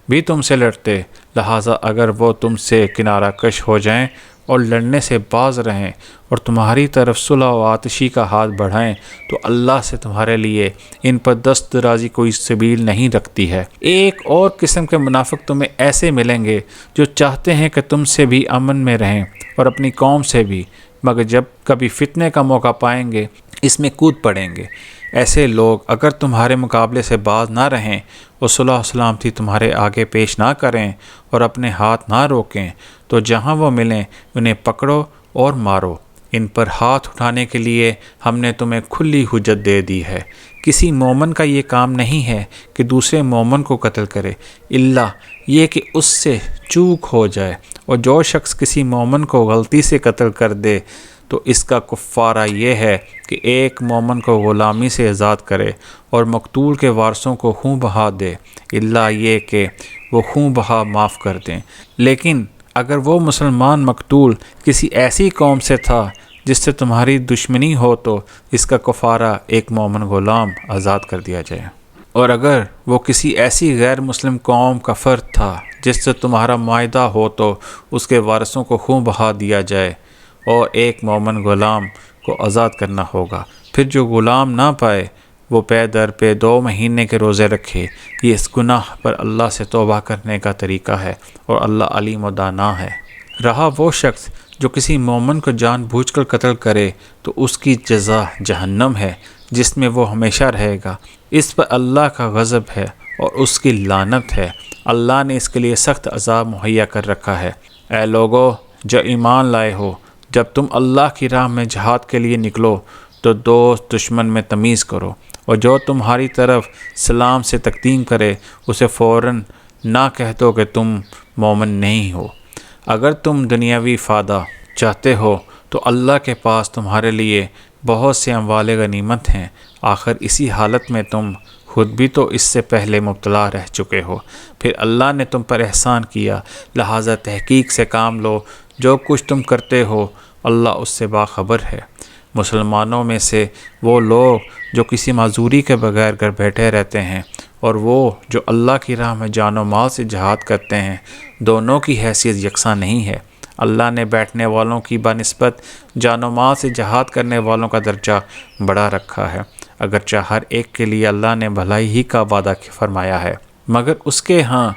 A: بھی تم سے لڑتے، لہٰذا اگر وہ تم سے کنارہ کش ہو جائیں اور لڑنے سے باز رہیں اور تمہاری طرف صلح و آتشی کا ہاتھ بڑھائیں تو اللہ سے تمہارے لیے ان پر دست درازی کوئی سبیل نہیں رکھتی ہے۔ ایک اور قسم کے منافق تمہیں ایسے ملیں گے جو چاہتے ہیں کہ تم سے بھی امن میں رہیں اور اپنی قوم سے بھی، مگر جب کبھی فتنے کا موقع پائیں گے اس میں کود پڑیں گے۔ ایسے لوگ اگر تمہارے مقابلے سے باز نہ رہیں اور صلح و سلامتی تمہارے آگے پیش نہ کریں اور اپنے ہاتھ نہ روکیں تو جہاں وہ ملیں انہیں پکڑو اور مارو۔ ان پر ہاتھ اٹھانے کے لیے ہم نے تمہیں کھلی حجت دے دی ہے۔ کسی مومن کا یہ کام نہیں ہے کہ دوسرے مومن کو قتل کرے الا یہ کہ اس سے چوک ہو جائے، اور جو شخص کسی مومن کو غلطی سے قتل کر دے تو اس کا کفارہ یہ ہے کہ ایک مومن کو غلامی سے آزاد کرے اور مقتول کے وارثوں کو خون بہا دے، الا یہ کہ وہ خون بہا معاف کر دیں۔ لیکن اگر وہ مسلمان مقتول کسی ایسی قوم سے تھا جس سے تمہاری دشمنی ہو تو اس کا کفارہ ایک مومن غلام آزاد کر دیا جائے، اور اگر وہ کسی ایسی غیر مسلم قوم کا فرد تھا جس سے تمہارا معاہدہ ہو تو اس کے وارثوں کو خون بہا دیا جائے اور ایک مومن غلام کو آزاد کرنا ہوگا۔ پھر جو غلام نہ پائے وہ پے در پہ 2 مہینے کے روزے رکھے۔ یہ اس گناہ پر اللہ سے توبہ کرنے کا طریقہ ہے، اور اللہ علیم و دانا ہے۔ رہا وہ شخص جو کسی مومن کو جان بوجھ کر قتل کرے تو اس کی جزا جہنم ہے جس میں وہ ہمیشہ رہے گا۔ اس پر اللہ کا غضب ہے اور اس کی لعنت ہے۔ اللہ نے اس کے لیے سخت عذاب مہیا کر رکھا ہے۔ اے لوگو جو ایمان لائے ہو، جب تم اللہ کی راہ میں جہاد کے لیے نکلو تو دوست دشمن میں تمیز کرو، اور جو تمہاری طرف سلام سے تقدیم کرے اسے فوراً نہ کہہ دو کہ تم مومن نہیں ہو۔ اگر تم دنیاوی فائدہ چاہتے ہو تو اللہ کے پاس تمہارے لیے بہت سے اموال غنیمت ہیں، آخر اسی حالت میں تم خود بھی تو اس سے پہلے مبتلا رہ چکے ہو، پھر اللہ نے تم پر احسان کیا، لہٰذا تحقیق سے کام لو، جو کچھ تم کرتے ہو اللہ اس سے باخبر ہے۔ مسلمانوں میں سے وہ لوگ جو کسی معذوری کے بغیر گھر بیٹھے رہتے ہیں اور وہ جو اللہ کی راہ میں جان و مال سے جہاد کرتے ہیں، دونوں کی حیثیت یکساں نہیں ہے۔ اللہ نے بیٹھنے والوں کی بنسبت جان و مال سے جہاد کرنے والوں کا درجہ بڑا رکھا ہے، اگرچہ ہر ایک کے لیے اللہ نے بھلائی ہی کا وعدہ فرمایا ہے، مگر اس کے ہاں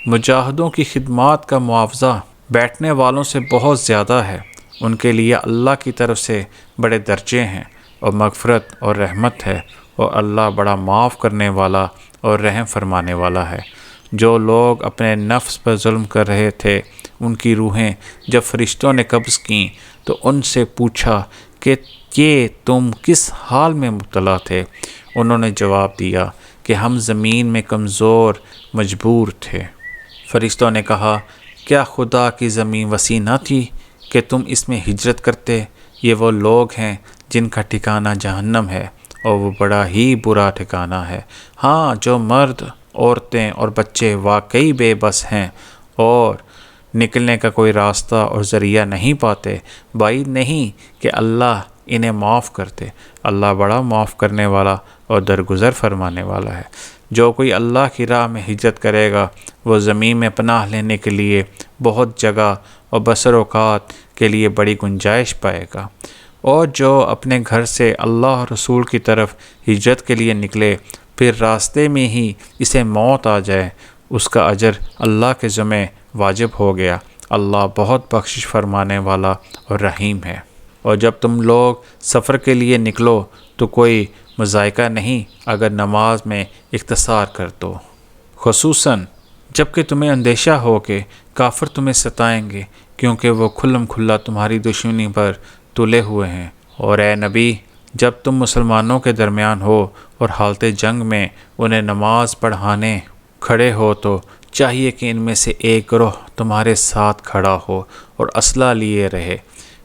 A: مجاہدوں کی خدمات کا معاوضہ بیٹھنے والوں سے بہت زیادہ ہے۔ ان کے لیے اللہ کی طرف سے بڑے درجے ہیں اور مغفرت اور رحمت ہے، اور اللہ بڑا معاف کرنے والا اور رحم فرمانے والا ہے۔ جو لوگ اپنے نفس پر ظلم کر رہے تھے ان کی روحیں جب فرشتوں نے قبض کیں تو ان سے پوچھا کہ یہ تم کس حال میں مبتلا تھے؟ انہوں نے جواب دیا کہ ہم زمین میں کمزور مجبور تھے۔ فرشتوں نے کہا کیا خدا کی زمین وسیع نہ تھی کہ تم اس میں ہجرت کرتے؟ یہ وہ لوگ ہیں جن کا ٹھکانہ جہنم ہے اور وہ بڑا ہی برا ٹھکانہ ہے۔ ہاں، جو مرد، عورتیں اور بچے واقعی بے بس ہیں اور نکلنے کا کوئی راستہ اور ذریعہ نہیں پاتے، بعید نہیں کہ اللہ انہیں معاف کرتے۔ اللہ بڑا معاف کرنے والا اور درگزر فرمانے والا ہے۔ جو کوئی اللہ کی راہ میں ہجرت کرے گا وہ زمین میں پناہ لینے کے لیے بہت جگہ اور بسر اوقات کے لیے بڑی گنجائش پائے گا۔ اور جو اپنے گھر سے اللہ اور رسول کی طرف ہجرت کے لیے نکلے پھر راستے میں ہی اسے موت آ جائے، اس کا اجر اللہ کے ذمہ واجب ہو گیا۔ اللہ بہت بخشش فرمانے والا اور رحیم ہے۔ اور جب تم لوگ سفر کے لیے نکلو تو کوئی مذائقہ نہیں اگر نماز میں اختصار کر دو، خصوصاً جب کہ تمہیں اندیشہ ہو کہ کافر تمہیں ستائیں گے، کیونکہ وہ کھلم کھلا تمہاری دشمنی پر تلے ہوئے ہیں۔ اور اے نبی، جب تم مسلمانوں کے درمیان ہو اور حالت جنگ میں انہیں نماز پڑھانے کھڑے ہو تو چاہیے کہ ان میں سے ایک گروہ تمہارے ساتھ کھڑا ہو اور اسلحہ لیے رہے،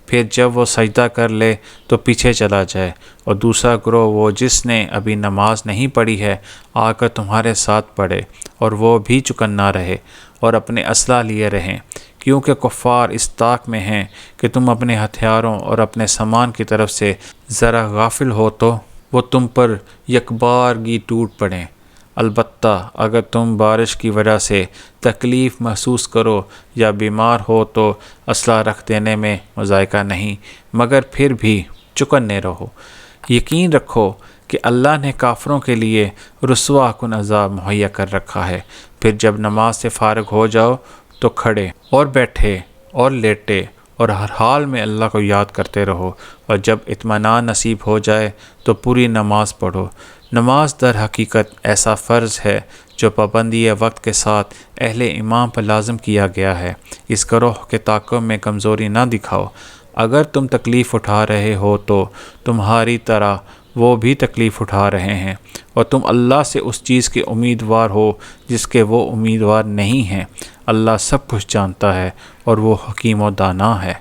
A: پھر جب وہ سجدہ کر لے تو پیچھے چلا جائے، اور دوسرا گروہ وہ جس نے ابھی نماز نہیں پڑھی ہے آ کر تمہارے ساتھ پڑھے، اور وہ بھی چکنا رہے اور اپنے اسلحہ لیے رہیں، کیونکہ کفار اس طاق میں ہیں کہ تم اپنے ہتھیاروں اور اپنے سامان کی طرف سے ذرا غافل ہو تو وہ تم پر یکبارگی ٹوٹ پڑیں۔ البتہ اگر تم بارش کی وجہ سے تکلیف محسوس کرو یا بیمار ہو تو اسلحہ رکھ دینے میں مذائقہ نہیں، مگر پھر بھی چکنے رہو۔ یقین رکھو کہ اللہ نے کافروں کے لیے رسوا کن عذاب مہیا کر رکھا ہے۔ پھر جب نماز سے فارغ ہو جاؤ تو کھڑے اور بیٹھے اور لیٹے اور ہر حال میں اللہ کو یاد کرتے رہو، اور جب اطمینان نصیب ہو جائے تو پوری نماز پڑھو۔ نماز در حقیقت ایسا فرض ہے جو پابندی وقت کے ساتھ اہل ایمان پر لازم کیا گیا ہے۔ اس گروہ کے تعاقب میں کمزوری نہ دکھاؤ۔ اگر تم تکلیف اٹھا رہے ہو تو تمہاری طرح وہ بھی تکلیف اٹھا رہے ہیں، اور تم اللہ سے اس چیز کے امیدوار ہو جس کے وہ امیدوار نہیں ہیں۔ اللہ سب کچھ جانتا ہے اور وہ حکیم و دانا ہے۔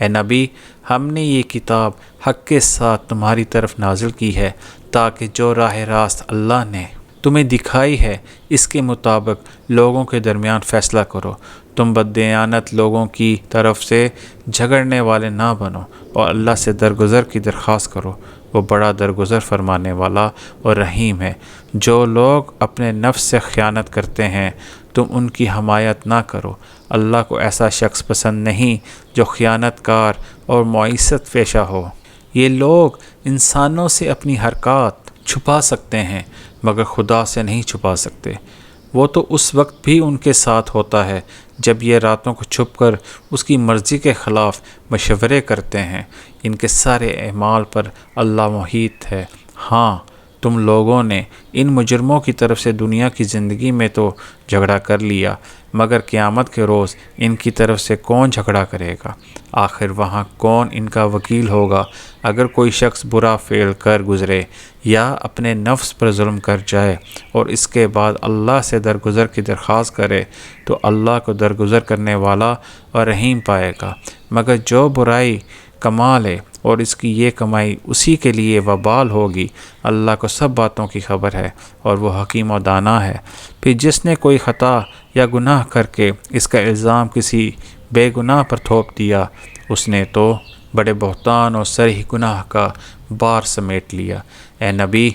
A: اے نبی، ہم نے یہ کتاب حق کے ساتھ تمہاری طرف نازل کی ہے تاکہ جو راہ راست اللہ نے تمہیں دکھائی ہے اس کے مطابق لوگوں کے درمیان فیصلہ کرو۔ تم بددیانت لوگوں کی طرف سے جھگڑنے والے نہ بنو اور اللہ سے درگزر کی درخواست کرو، وہ بڑا درگزر فرمانے والا اور رحیم ہے۔ جو لوگ اپنے نفس سے خیانت کرتے ہیں تم ان کی حمایت نہ کرو۔ اللہ کو ایسا شخص پسند نہیں جو خیانت کار اور معیست پیشہ ہو۔ یہ لوگ انسانوں سے اپنی حرکات چھپا سکتے ہیں مگر خدا سے نہیں چھپا سکتے۔ وہ تو اس وقت بھی ان کے ساتھ ہوتا ہے جب یہ راتوں کو چھپ کر اس کی مرضی کے خلاف مشورے کرتے ہیں۔ ان کے سارے اعمال پر اللہ محیط ہے۔ ہاں، تم لوگوں نے ان مجرموں کی طرف سے دنیا کی زندگی میں تو جھگڑا کر لیا، مگر قیامت کے روز ان کی طرف سے کون جھگڑا کرے گا؟ آخر وہاں کون ان کا وکیل ہوگا؟ اگر کوئی شخص برا فعل کر گزرے یا اپنے نفس پر ظلم کر جائے اور اس کے بعد اللہ سے درگزر کی درخواست کرے تو اللہ کو درگزر کرنے والا اور رحیم پائے گا۔ مگر جو برائی کما لے اور اس کی یہ کمائی اسی کے لیے وبال ہوگی، اللہ کو سب باتوں کی خبر ہے اور وہ حکیم و دانا ہے۔ پھر جس نے کوئی خطا یا گناہ کر کے اس کا الزام کسی بے گناہ پر تھوپ دیا، اس نے تو بڑے بہتان اور صریح گناہ کا بار سمیٹ لیا۔ اے نبی،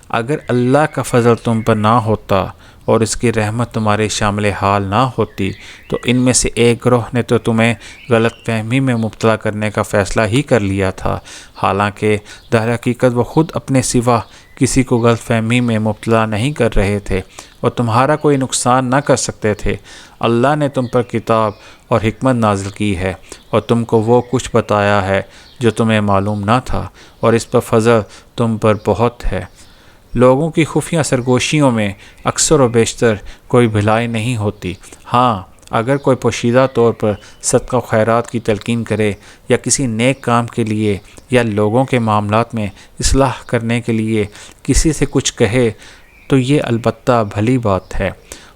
A: اگر اللہ کا فضل تم پر نہ ہوتا اور اس کی رحمت تمہارے شامل حال نہ ہوتی تو ان میں سے ایک گروہ نے تو تمہیں غلط فہمی میں مبتلا کرنے کا فیصلہ ہی کر لیا تھا، حالانکہ در حقیقت وہ خود اپنے سوا کسی کو غلط فہمی میں مبتلا نہیں کر رہے تھے اور تمہارا کوئی نقصان نہ کر سکتے تھے۔ اللہ نے تم پر کتاب اور حکمت نازل کی ہے اور تم کو وہ کچھ بتایا ہے جو تمہیں معلوم نہ تھا، اور اس پر فضل تم پر بہت ہے۔ لوگوں کی خفیہ سرگوشیوں میں اکثر و بیشتر کوئی بھلائی نہیں ہوتی۔ ہاں، اگر کوئی پوشیدہ طور پر صدقہ و خیرات کی تلقین کرے یا کسی نیک کام کے لیے یا لوگوں کے معاملات میں اصلاح کرنے کے لیے کسی سے کچھ کہے تو یہ البتہ بھلی بات ہے،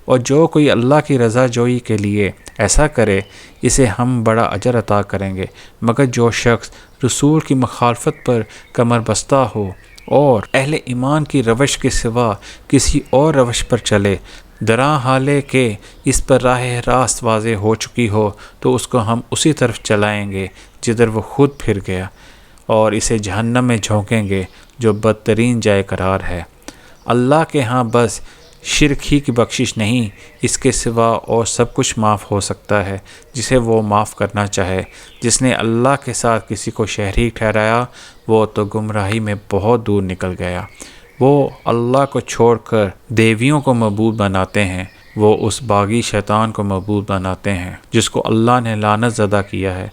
A: اور جو کوئی اللہ کی رضا جوئی کے لیے ایسا کرے اسے ہم بڑا اجر عطا کریں گے، مگر جو شخص رسول کی مخالفت پر کمر بستہ ہو اور اہل ایمان کی روش کے سوا کسی اور روش پر چلے، درا حالے کہ اس پر راہ راست واضح ہو چکی ہو، تو اس کو ہم اسی طرف چلائیں گے جدھر وہ خود پھر گیا، اور اسے جہنم میں جھونکیں گے جو بدترین جائے قرار ہے۔ اللہ کے ہاں بس شرک ہی کی بخشش نہیں، اس کے سوا اور سب کچھ معاف ہو سکتا ہے جسے وہ معاف کرنا چاہے۔ جس نے اللہ کے ساتھ کسی کو شریک ٹھہرایا وہ تو گمراہی میں بہت دور نکل گیا۔ وہ اللہ کو چھوڑ کر دیویوں کو معبود بناتے ہیں، وہ اس باغی شیطان کو معبود بناتے ہیں جس کو اللہ نے لعنت زدہ کیا ہے۔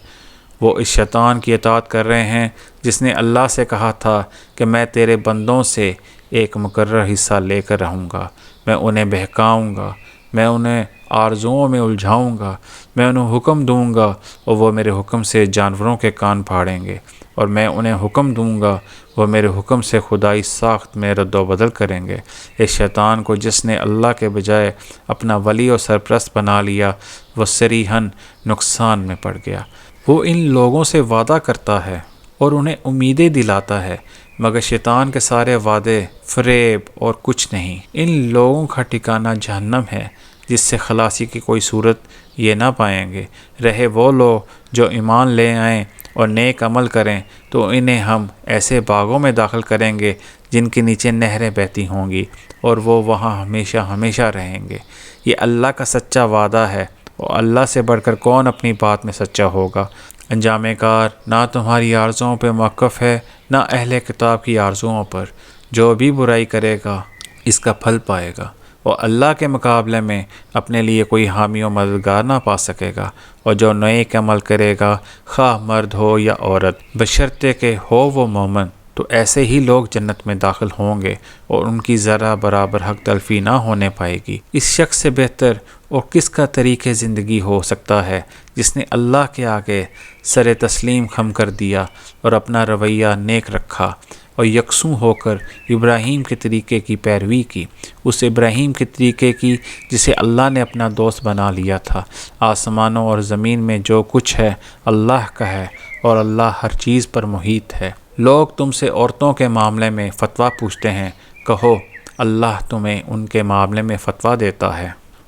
A: وہ اس شیطان کی اطاعت کر رہے ہیں جس نے اللہ سے کہا تھا کہ میں تیرے بندوں سے ایک مقرر حصہ لے کر رہوں گا، میں انہیں بہکاؤں گا، میں انہیں آرزوؤں میں الجھاؤں گا، میں انہیں حکم دوں گا اور وہ میرے حکم سے جانوروں کے کان پھاڑیں گے، اور میں انہیں حکم دوں گا وہ میرے حکم سے خدائی ساخت میں رد و بدل کریں گے۔ اس شیطان کو جس نے اللہ کے بجائے اپنا ولی اور سرپرست بنا لیا وہ صریحاً نقصان میں پڑ گیا۔ وہ ان لوگوں سے وعدہ کرتا ہے اور انہیں امیدیں دلاتا ہے، مگر شیطان کے سارے وعدے فریب اور کچھ نہیں۔ ان لوگوں کا ٹھکانہ جہنم ہے جس سے خلاصی کی کوئی صورت یہ نہ پائیں گے۔ رہے وہ لوگ جو ایمان لے آئیں اور نیک عمل کریں تو انہیں ہم ایسے باغوں میں داخل کریں گے جن کے نیچے نہریں بہتی ہوں گی، اور وہ وہاں ہمیشہ ہمیشہ رہیں گے۔ یہ اللہ کا سچا وعدہ ہے، اور اللہ سے بڑھ کر کون اپنی بات میں سچا ہوگا۔ انجام کار نہ تمہاری آرزوؤں پہ موقف ہے نہ اہل کتاب کی آرزوؤں پر۔ جو بھی برائی کرے گا اس کا پھل پائے گا، اور اللہ کے مقابلے میں اپنے لیے کوئی حامی و مددگار نہ پا سکے گا۔ اور جو نیک عمل کرے گا خواہ مرد ہو یا عورت، بشرطے کہ ہو وہ مومن، تو ایسے ہی لوگ جنت میں داخل ہوں گے اور ان کی ذرا برابر حق تلفی نہ ہونے پائے گی۔ اس شخص سے بہتر اور کس کا طریقِ زندگی ہو سکتا ہے جس نے اللہ کے آگے سر تسلیم خم کر دیا اور اپنا رویہ نیک رکھا اور یکسوں ہو کر ابراہیم کے طریقے کی پیروی کی، اس ابراہیم کے طریقے کی جسے اللہ نے اپنا دوست بنا لیا تھا۔ آسمانوں اور زمین میں جو کچھ ہے اللہ کا ہے، اور اللہ ہر چیز پر محیط ہے۔ لوگ تم سے عورتوں کے معاملے میں فتویٰ پوچھتے ہیں، کہو اللہ تمہیں ان کے معاملے میں فتویٰ دیتا ہے،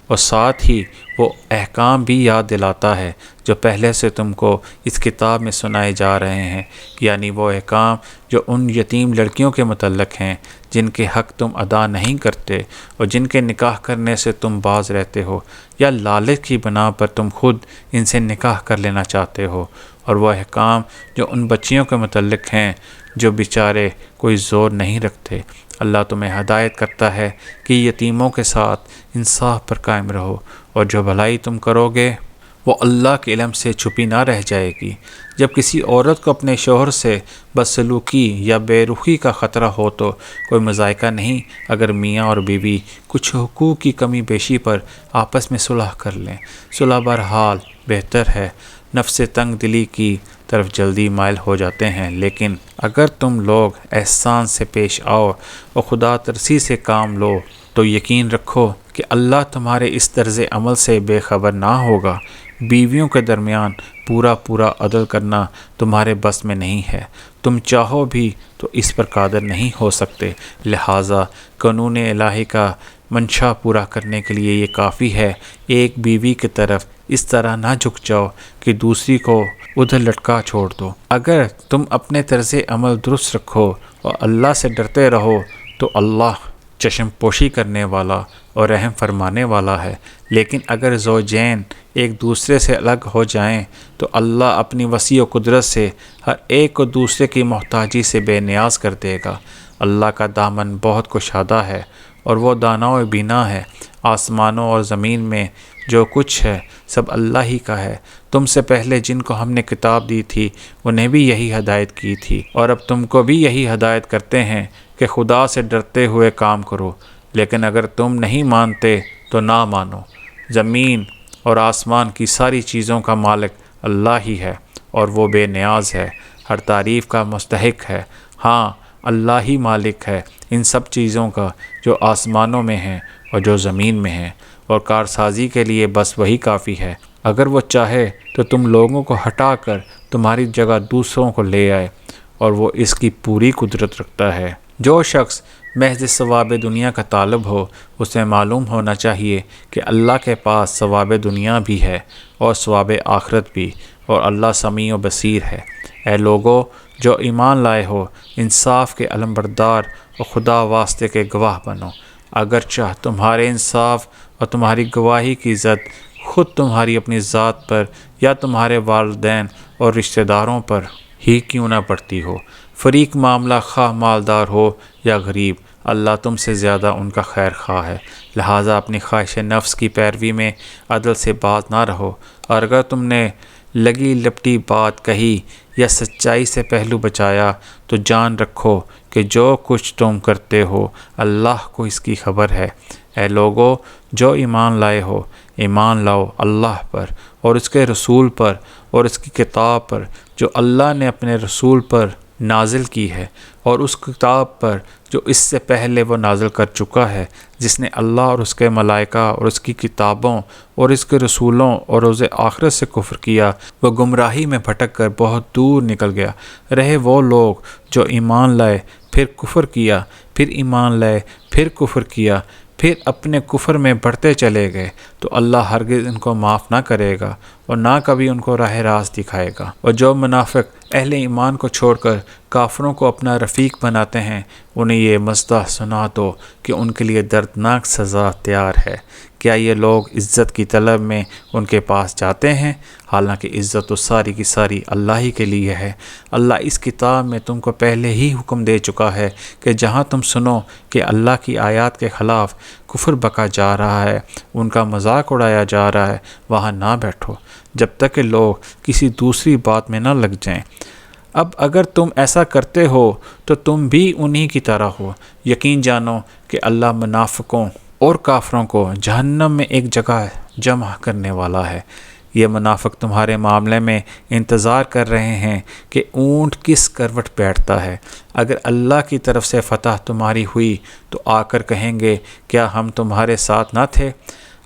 A: اور ساتھ ہی وہ احکام بھی یاد دلاتا ہے جو پہلے سے تم کو اس کتاب میں سنائے جا رہے ہیں، یعنی وہ احکام جو ان یتیم لڑکیوں کے متعلق ہیں جن کے حق تم ادا نہیں کرتے اور جن کے نکاح کرنے سے تم باز رہتے ہو، یا لالچ کی بنا پر تم خود ان سے نکاح کر لینا چاہتے ہو، اور وہ احکام جو ان بچیوں کے متعلق ہیں جو بیچارے کوئی زور نہیں رکھتے۔ اللہ تمہیں ہدایت کرتا ہے کہ یتیموں کے ساتھ انصاف پر قائم رہو، اور جو بھلائی تم کرو گے وہ اللہ کے علم سے چھپی نہ رہ جائے گی۔ جب کسی عورت کو اپنے شوہر سے بدسلوکی یا بے رخی کا خطرہ ہو تو کوئی مذائقہ نہیں اگر میاں اور بیوی کچھ حقوق کی کمی بیشی پر آپس میں صلح کر لیں۔ صلح بہرحال بہتر ہے۔ نفس تنگ دلی کی طرف جلدی مائل ہو جاتے ہیں، لیکن اگر تم لوگ احسان سے پیش آؤ اور خدا ترسی سے کام لو تو یقین رکھو کہ اللہ تمہارے اس طرز عمل سے بے خبر نہ ہوگا۔ بیویوں کے درمیان پورا عدل کرنا تمہارے بس میں نہیں ہے، تم چاہو بھی تو اس پر قادر نہیں ہو سکتے، لہٰذا قانون الہی کا منشا پورا کرنے کے لیے یہ کافی ہے، ایک بیوی کی طرف اس طرح نہ جھک جاؤ کہ دوسری کو ادھر لٹکا چھوڑ دو۔ اگر تم اپنے طرز عمل درست رکھو اور اللہ سے ڈرتے رہو تو اللہ چشم پوشی کرنے والا اور رحم فرمانے والا ہے۔ لیکن اگر زوجین ایک دوسرے سے الگ ہو جائیں تو اللہ اپنی وسیع و قدرت سے ہر ایک کو دوسرے کی محتاجی سے بے نیاز کر دے گا۔ اللہ کا دامن بہت کشادہ ہے اور وہ دانا و بینا ہے۔ آسمانوں اور زمین میں جو کچھ ہے سب اللہ ہی کا ہے۔ تم سے پہلے جن کو ہم نے کتاب دی تھی انہیں بھی یہی ہدایت کی تھی، اور اب تم کو بھی یہی ہدایت کرتے ہیں کہ خدا سے ڈرتے ہوئے کام کرو، لیکن اگر تم نہیں مانتے تو نہ مانو۔ زمین اور آسمان کی ساری چیزوں کا مالک اللہ ہی ہے، اور وہ بے نیاز ہے، ہر تعریف کا مستحق ہے۔ ہاں، اللہ ہی مالک ہے ان سب چیزوں کا جو آسمانوں میں ہیں اور جو زمین میں ہیں، اور کارسازی کے لیے بس وہی کافی ہے۔ اگر وہ چاہے تو تم لوگوں کو ہٹا کر تمہاری جگہ دوسروں کو لے آئے، اور وہ اس کی پوری قدرت رکھتا ہے۔ جو شخص محض ثواب دنیا کا طالب ہو، اسے معلوم ہونا چاہیے کہ اللہ کے پاس ثواب دنیا بھی ہے اور ثواب آخرت بھی، اور اللہ سمیع و بصیر ہے۔ اے لوگو جو ایمان لائے ہو، انصاف کے علمبردار اور خدا واسطے کے گواہ بنو، اگرچہ تمہارے انصاف اور تمہاری گواہی کی عزت خود تمہاری اپنی ذات پر یا تمہارے والدین اور رشتہ داروں پر ہی کیوں نہ پڑتی ہو۔ فریق معاملہ خواہ مالدار ہو یا غریب، اللہ تم سے زیادہ ان کا خیر خواہ ہے، لہٰذا اپنی خواہش نفس کی پیروی میں عدل سے باز نہ رہو، اور اگر تم نے لگی لپٹی بات کہی یا سچائی سے پہلو بچایا تو جان رکھو کہ جو کچھ تم کرتے ہو اللہ کو اس کی خبر ہے۔ اے لوگو جو ایمان لائے ہو، ایمان لاؤ اللہ پر اور اس کے رسول پر اور اس کی کتاب پر جو اللہ نے اپنے رسول پر نازل کی ہے، اور اس کتاب پر جو اس سے پہلے وہ نازل کر چکا ہے۔ جس نے اللہ اور اس کے ملائکہ اور اس کی کتابوں اور اس کے رسولوں اور روز آخرت سے کفر کیا، وہ گمراہی میں بھٹک کر بہت دور نکل گیا۔ رہے وہ لوگ جو ایمان لائے پھر کفر کیا، پھر ایمان لائے پھر کفر کیا، پھر اپنے کفر میں بڑھتے چلے گئے، تو اللہ ہرگز ان کو معاف نہ کرے گا اور نہ کبھی ان کو راہ راست دکھائے گا۔ اور جو منافق اہل ایمان کو چھوڑ کر کافروں کو اپنا رفیق بناتے ہیں، انہیں یہ مزدہ سنا دو کہ ان کے لیے دردناک سزا تیار ہے۔ کیا یہ لوگ عزت کی طلب میں ان کے پاس جاتے ہیں؟ حالانکہ عزت تو ساری کی ساری اللہ ہی کے لیے ہے۔ اللہ اس کتاب میں تم کو پہلے ہی حکم دے چکا ہے کہ جہاں تم سنو کہ اللہ کی آیات کے خلاف کفر بکا جا رہا ہے، ان کا مذاق اڑایا جا رہا ہے، وہاں نہ بیٹھو جب تک کہ لوگ کسی دوسری بات میں نہ لگ جائیں۔ اب اگر تم ایسا کرتے ہو تو تم بھی انہی کی طرح ہو۔ یقین جانو کہ اللہ منافقوں اور کافروں کو جہنم میں ایک جگہ جمع کرنے والا ہے۔ یہ منافق تمہارے معاملے میں انتظار کر رہے ہیں کہ اونٹ کس کروٹ بیٹھتا ہے۔ اگر اللہ کی طرف سے فتح تمہاری ہوئی تو آ کر کہیں گے کیا ہم تمہارے ساتھ نہ تھے؟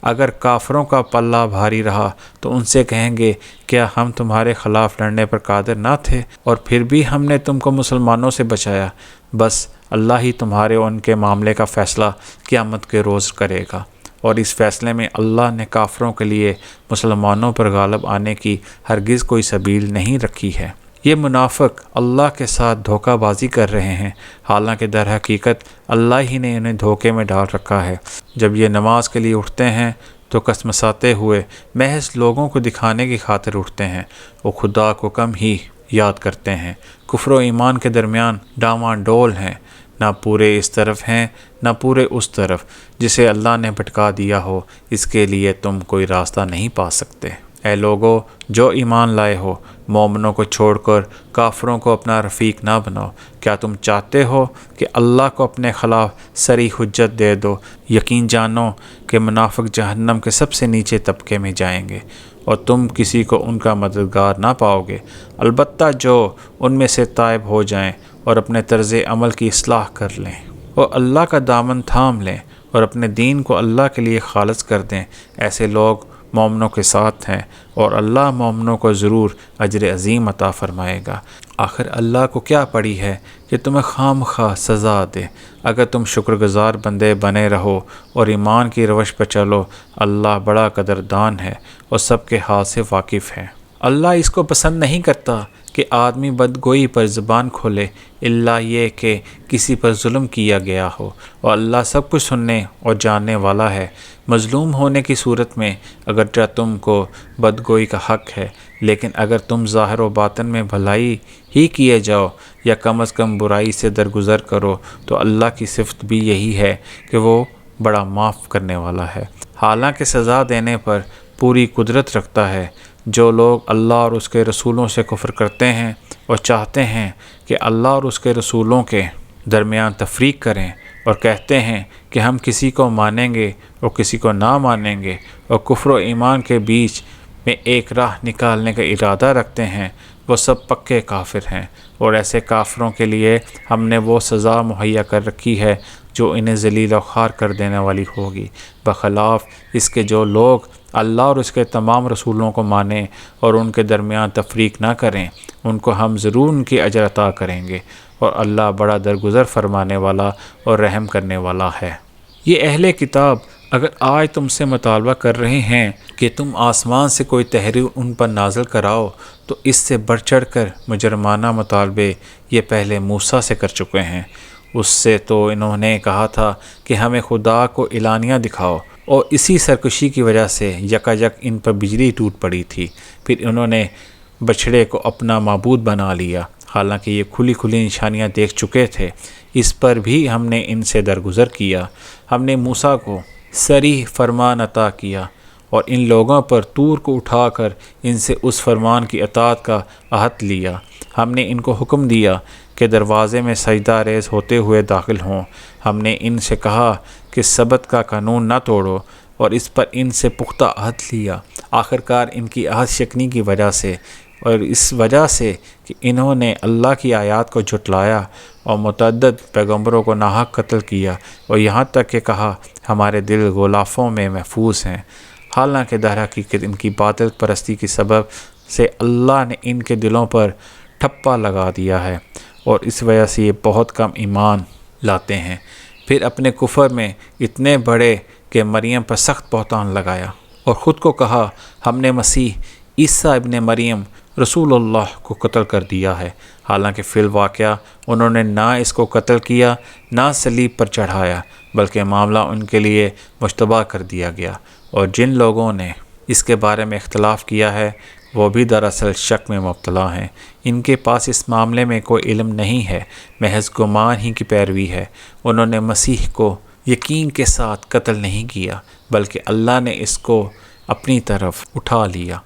A: اگر کافروں کا پلہ بھاری رہا تو ان سے کہیں گے کیا ہم تمہارے خلاف لڑنے پر قادر نہ تھے، اور پھر بھی ہم نے تم کو مسلمانوں سے بچایا۔ بس اللہ ہی تمہارے اور ان کے معاملے کا فیصلہ قیامت کے روز کرے گا، اور اس فیصلے میں اللہ نے کافروں کے لیے مسلمانوں پر غالب آنے کی ہرگز کوئی سبیل نہیں رکھی ہے۔ یہ منافق اللہ کے ساتھ دھوکہ بازی کر رہے ہیں، حالانکہ در حقیقت اللہ ہی نے انہیں دھوکے میں ڈال رکھا ہے۔ جب یہ نماز کے لیے اٹھتے ہیں تو کسمساتے ہوئے محض لوگوں کو دکھانے کی خاطر اٹھتے ہیں، وہ خدا کو کم ہی یاد کرتے ہیں۔ کفر و ایمان کے درمیان ڈاواں ڈول ہیں، نہ پورے اس طرف ہیں نہ پورے اس طرف۔ جسے اللہ نے بھٹکا دیا ہو اس کے لیے تم کوئی راستہ نہیں پا سکتے۔ اے لوگو جو ایمان لائے ہو، مومنوں کو چھوڑ کر کافروں کو اپنا رفیق نہ بناؤ۔ کیا تم چاہتے ہو کہ اللہ کو اپنے خلاف سری حجت دے دو؟ یقین جانو کہ منافق جہنم کے سب سے نیچے طبقے میں جائیں گے، اور تم کسی کو ان کا مددگار نہ پاؤ گے، البتہ جو ان میں سے تائب ہو جائیں اور اپنے طرز عمل کی اصلاح کر لیں اور اللہ کا دامن تھام لیں اور اپنے دین کو اللہ کے لیے خالص کر دیں۔ ایسے لوگ مومنوں کے ساتھ ہیں، اور اللہ مومنوں کو ضرور اجر عظیم عطا فرمائے گا۔ آخر اللہ کو کیا پڑی ہے کہ تمہیں خام خواہ سزا دے؟ اگر تم شکر گزار بندے بنے رہو اور ایمان کی روش پر چلو، اللہ بڑا قدردان ہے اور سب کے حال سے واقف ہے۔ اللہ اس کو پسند نہیں کرتا کہ آدمی بدگوئی پر زبان کھولے، الا یہ کہ کسی پر ظلم کیا گیا ہو، اور اللہ سب کچھ سننے اور جاننے والا ہے۔ مظلوم ہونے کی صورت میں اگرچہ تم کو بدگوئی کا حق ہے، لیکن اگر تم ظاہر و باطن میں بھلائی ہی کیے جاؤ یا کم از کم برائی سے درگزر کرو تو اللہ کی صفت بھی یہی ہے کہ وہ بڑا معاف کرنے والا ہے، حالانکہ سزا دینے پر پوری قدرت رکھتا ہے۔ جو لوگ اللہ اور اس کے رسولوں سے کفر کرتے ہیں اور چاہتے ہیں کہ اللہ اور اس کے رسولوں کے درمیان تفریق کریں اور کہتے ہیں کہ ہم کسی کو مانیں گے اور کسی کو نہ مانیں گے اور کفر و ایمان کے بیچ میں ایک راہ نکالنے کا ارادہ رکھتے ہیں، وہ سب پکے کافر ہیں، اور ایسے کافروں کے لیے ہم نے وہ سزا مہیا کر رکھی ہے جو انہیں ذلیل و خوار کر دینے والی ہوگی، بخلاف اس کے جو لوگ اللہ اور اس کے تمام رسولوں کو مانیں اور ان کے درمیان تفریق نہ کریں، ان کو ہم ضرور ان کی اجر عطا کریں گے، اور اللہ بڑا درگزر فرمانے والا اور رحم کرنے والا ہے۔ یہ اہل کتاب اگر آج تم سے مطالبہ کر رہے ہیں کہ تم آسمان سے کوئی تحریر ان پر نازل کراؤ، تو اس سے بڑھ چڑھ کر مجرمانہ مطالبے یہ پہلے موسیٰ سے کر چکے ہیں۔ اس سے تو انہوں نے کہا تھا کہ ہمیں خدا کو اعلانیہ دکھاؤ، اور اسی سرکشی کی وجہ سے یکایک ان پر بجلی ٹوٹ پڑی تھی۔ پھر انہوں نے بچھڑے کو اپنا معبود بنا لیا، حالانکہ یہ کھلی کھلی نشانیاں دیکھ چکے تھے۔ اس پر بھی ہم نے ان سے درگزر کیا۔ ہم نے موسیٰ کو صریح فرمان عطا کیا اور ان لوگوں پر طور کو اٹھا کر ان سے اس فرمان کی اطاعت کا عہد لیا۔ ہم نے ان کو حکم دیا کہ دروازے میں سجدہ ریز ہوتے ہوئے داخل ہوں۔ ہم نے ان سے کہا کہ سبت کا قانون نہ توڑو، اور اس پر ان سے پختہ عہد لیا۔ آخرکار ان کی عہد شکنی کی وجہ سے اور اس وجہ سے کہ انہوں نے اللہ کی آیات کو جھٹلایا اور متعدد پیغمبروں کو ناحق قتل کیا، اور یہاں تک کہ کہا ہمارے دل غلافوں میں محفوظ ہیں، حالانکہ در حقیقت ان کی باطل پرستی کی سبب سے اللہ نے ان کے دلوں پر ٹھپا لگا دیا ہے، اور اس وجہ سے یہ بہت کم ایمان لاتے ہیں۔ پھر اپنے کفر میں اتنے بڑے کہ مریم پر سخت بہتان لگایا اور خود کو کہا ہم نے مسیح عیسیٰ ابن مریم رسول اللہ کو قتل کر دیا ہے، حالانکہ فی الواقعہ انہوں نے نہ اس کو قتل کیا نہ صلیب پر چڑھایا، بلکہ معاملہ ان کے لیے مشتبہ کر دیا گیا، اور جن لوگوں نے اس کے بارے میں اختلاف کیا ہے وہ بھی دراصل شک میں مبتلا ہیں۔ ان کے پاس اس معاملے میں کوئی علم نہیں ہے، محض گمان ہی کی پیروی ہے۔ انہوں نے مسیح کو یقین کے ساتھ قتل نہیں کیا، بلکہ اللہ نے اس کو اپنی طرف اٹھا لیا۔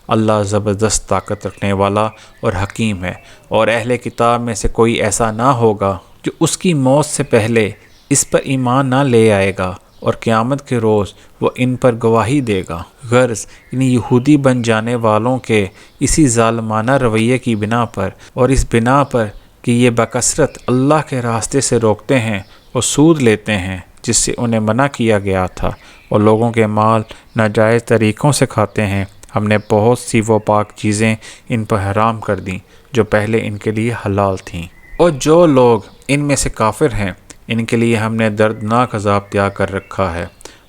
A: اللہ زبردست طاقت رکھنے والا اور حکیم ہے، اور اہل کتاب میں سے کوئی ایسا نہ ہوگا جو اس کی موت سے پہلے اس پر ایمان نہ لے آئے گا، اور قیامت کے روز وہ ان پر گواہی دے گا۔ غرض ان یہودی بن جانے والوں کے اسی ظالمانہ رویے کی بنا پر، اور اس بنا پر کہ یہ بکثرت اللہ کے راستے سے روکتے ہیں اور سود لیتے ہیں جس سے انہیں منع کیا گیا تھا، اور لوگوں کے مال ناجائز طریقوں سے کھاتے ہیں، ہم نے بہت سی وہ پاک چیزیں ان پر حرام کر دیں جو پہلے ان کے لیے حلال تھیں۔ اور جو لوگ ان میں سے کافر ہیں ان کے لیے ہم نے دردناک عذاب تیار کر رکھا ہے،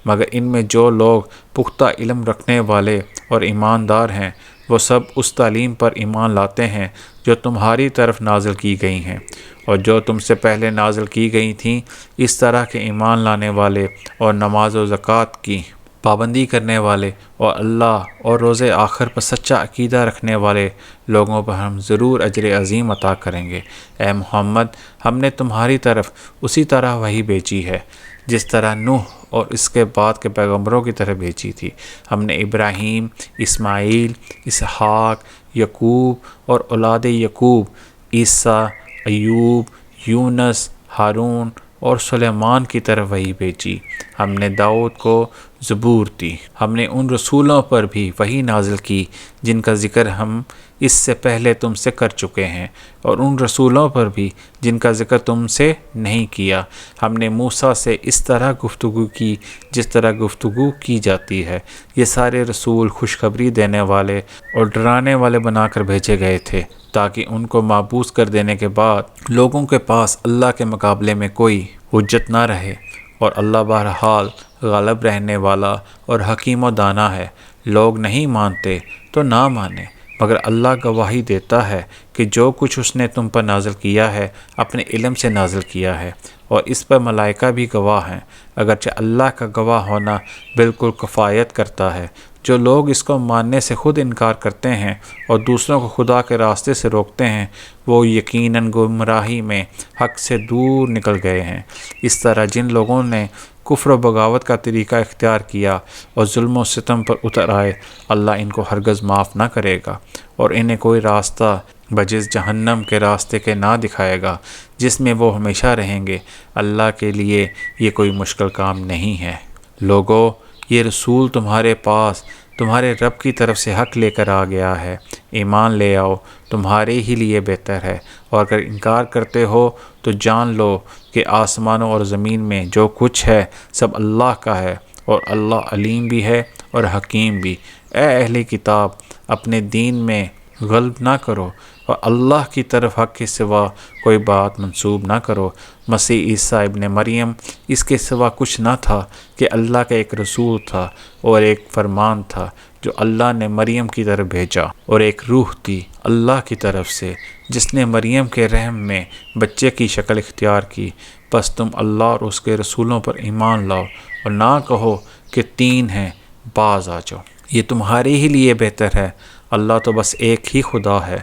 A: مگر ان میں جو لوگ پختہ علم رکھنے والے اور ایماندار ہیں وہ سب اس تعلیم پر ایمان لاتے ہیں جو تمہاری طرف نازل کی گئی ہیں اور جو تم سے پہلے نازل کی گئی تھیں، اس طرح کے ایمان لانے والے اور نماز و زکوٰۃ کی پابندی کرنے والے اور اللہ اور روز آخر پر سچا عقیدہ رکھنے والے لوگوں پر ہم ضرور اجر عظیم عطا کریں گے۔ اے محمد، ہم نے تمہاری طرف اسی طرح وحی بھیجی ہے جس طرح نوح اور اس کے بعد کے پیغمبروں کی طرح بھیجی تھی۔ ہم نے ابراہیم، اسماعیل، اسحاق، یعقوب اور اولاد یعقوب، عیسیٰ، ایوب، یونس، ہارون اور سلیمان کی طرف وحی بھیجی۔ ہم نے داؤد کو زبور دی۔ ہم نے ان رسولوں پر بھی وحی نازل کی جن کا ذکر ہم اس سے پہلے تم سے کر چکے ہیں، اور ان رسولوں پر بھی جن کا ذکر تم سے نہیں کیا۔ ہم نے موسیٰ سے اس طرح گفتگو کی جس طرح گفتگو کی جاتی ہے۔ یہ سارے رسول خوشخبری دینے والے اور ڈرانے والے بنا کر بھیجے گئے تھے تاکہ ان کو معبوس کر دینے کے بعد لوگوں کے پاس اللہ کے مقابلے میں کوئی حجت نہ رہے، اور اللہ بہرحال غالب رہنے والا اور حکیم و دانا ہے۔ لوگ نہیں مانتے تو نہ مانیں، مگر اللہ گواہی دیتا ہے کہ جو کچھ اس نے تم پر نازل کیا ہے اپنے علم سے نازل کیا ہے، اور اس پر ملائکہ بھی گواہ ہیں، اگرچہ اللہ کا گواہ ہونا بالکل کفایت کرتا ہے۔ جو لوگ اس کو ماننے سے خود انکار کرتے ہیں اور دوسروں کو خدا کے راستے سے روکتے ہیں، وہ یقیناً گمراہی میں حق سے دور نکل گئے ہیں۔ اس طرح جن لوگوں نے کفر و بغاوت کا طریقہ اختیار کیا اور ظلم و ستم پر اتر آئے، اللہ ان کو ہرگز معاف نہ کرے گا، اور انہیں کوئی راستہ بجز جہنم کے راستے کے نہ دکھائے گا جس میں وہ ہمیشہ رہیں گے۔ اللہ کے لیے یہ کوئی مشکل کام نہیں ہے۔ لوگو، یہ رسول تمہارے پاس تمہارے رب کی طرف سے حق لے کر آ گیا ہے، ایمان لے آؤ، تمہارے ہی لیے بہتر ہے، اور اگر انکار کرتے ہو تو جان لو کہ آسمانوں اور زمین میں جو کچھ ہے سب اللہ کا ہے، اور اللہ علیم بھی ہے اور حکیم بھی۔ اے اہل کتاب، اپنے دین میں غلب نہ کرو اور اللہ کی طرف حق کے سوا کوئی بات منسوب نہ کرو۔ مسیح عیسیٰ ابن مریم اس کے سوا کچھ نہ تھا کہ اللہ کا ایک رسول تھا اور ایک فرمان تھا جو اللہ نے مریم کی طرف بھیجا، اور ایک روح تھی اللہ کی طرف سے جس نے مریم کے رحم میں بچے کی شکل اختیار کی۔ پس تم اللہ اور اس کے رسولوں پر ایمان لاؤ اور نہ کہو کہ تین ہیں، باز آ جاؤ۔ یہ تمہارے ہی لیے بہتر ہے۔ اللہ تو بس ایک ہی خدا ہے،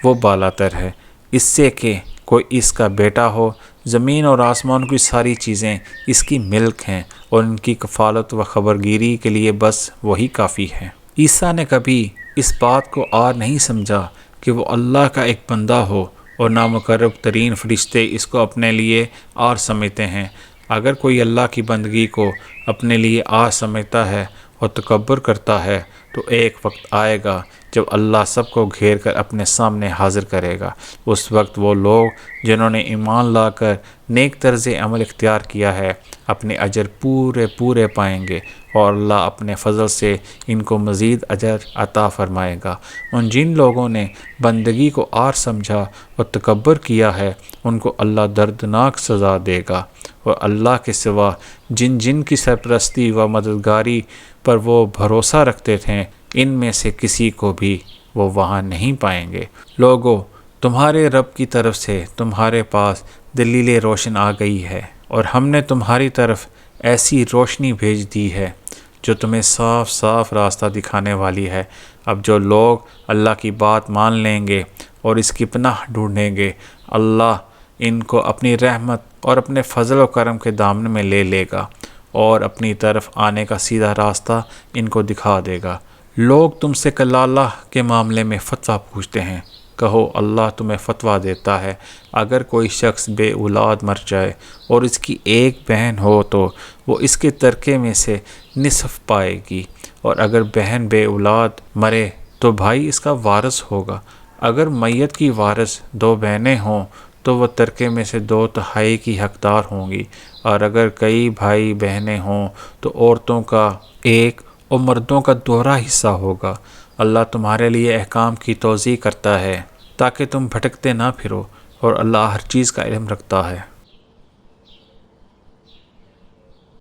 A: وہ بالا تر ہے اس سے کہ کوئی اس کا بیٹا ہو۔ زمین اور آسمان کی ساری چیزیں اس کی ملک ہیں، اور ان کی کفالت و خبرگیری کے لیے بس وہی کافی ہے۔ عیسیٰ نے کبھی اس بات کو عار نہیں سمجھا کہ وہ اللہ کا ایک بندہ ہو، اور نامقرب ترین فرشتے اس کو اپنے لیے عار سمجھتے ہیں۔ اگر کوئی اللہ کی بندگی کو اپنے لیے عار سمجھتا ہے اور تکبر کرتا ہے تو ایک وقت آئے گا جب اللہ سب کو گھیر کر اپنے سامنے حاضر کرے گا۔ اس وقت وہ لوگ جنہوں نے ایمان لا کر نیک طرز عمل اختیار کیا ہے اپنے اجر پورے پائیں گے، اور اللہ اپنے فضل سے ان کو مزید اجر عطا فرمائے گا۔ ان جن لوگوں نے بندگی کو عار سمجھا اور تکبر کیا ہے ان کو اللہ دردناک سزا دے گا، اور اللہ کے سوا جن کی سرپرستی و مددگاری پر وہ بھروسہ رکھتے تھے ان میں سے کسی کو بھی وہ وہاں نہیں پائیں گے۔ لوگو، تمہارے رب کی طرف سے تمہارے پاس دلیل روشن آ گئی ہے، اور ہم نے تمہاری طرف ایسی روشنی بھیج دی ہے جو تمہیں صاف راستہ دکھانے والی ہے۔ اب جو لوگ اللہ کی بات مان لیں گے اور اس کی پناہ ڈھونڈیں گے، اللہ ان کو اپنی رحمت اور اپنے فضل و کرم کے دامن میں لے لے گا، اور اپنی طرف آنے کا سیدھا راستہ ان کو دکھا دے گا۔ لوگ تم سے کلالہ کے معاملے میں فتویٰ پوچھتے ہیں، کہو اللہ تمہیں فتویٰ دیتا ہے۔ اگر کوئی شخص بے اولاد مر جائے اور اس کی ایک بہن ہو تو وہ اس کے ترکے میں سے نصف پائے گی، اور اگر بہن بے اولاد مرے تو بھائی اس کا وارث ہوگا۔ اگر میت کی وارث دو بہنیں ہوں تو وہ ترکے میں سے 2/3 کی حقدار ہوں گی، اور اگر کئی بھائی بہنیں ہوں تو عورتوں کا 1 اور مردوں کا 2 حصہ ہوگا۔ اللہ تمہارے لیے احکام کی توضیح کرتا ہے تاکہ تم بھٹکتے نہ پھرو، اور اللہ ہر چیز کا علم رکھتا ہے۔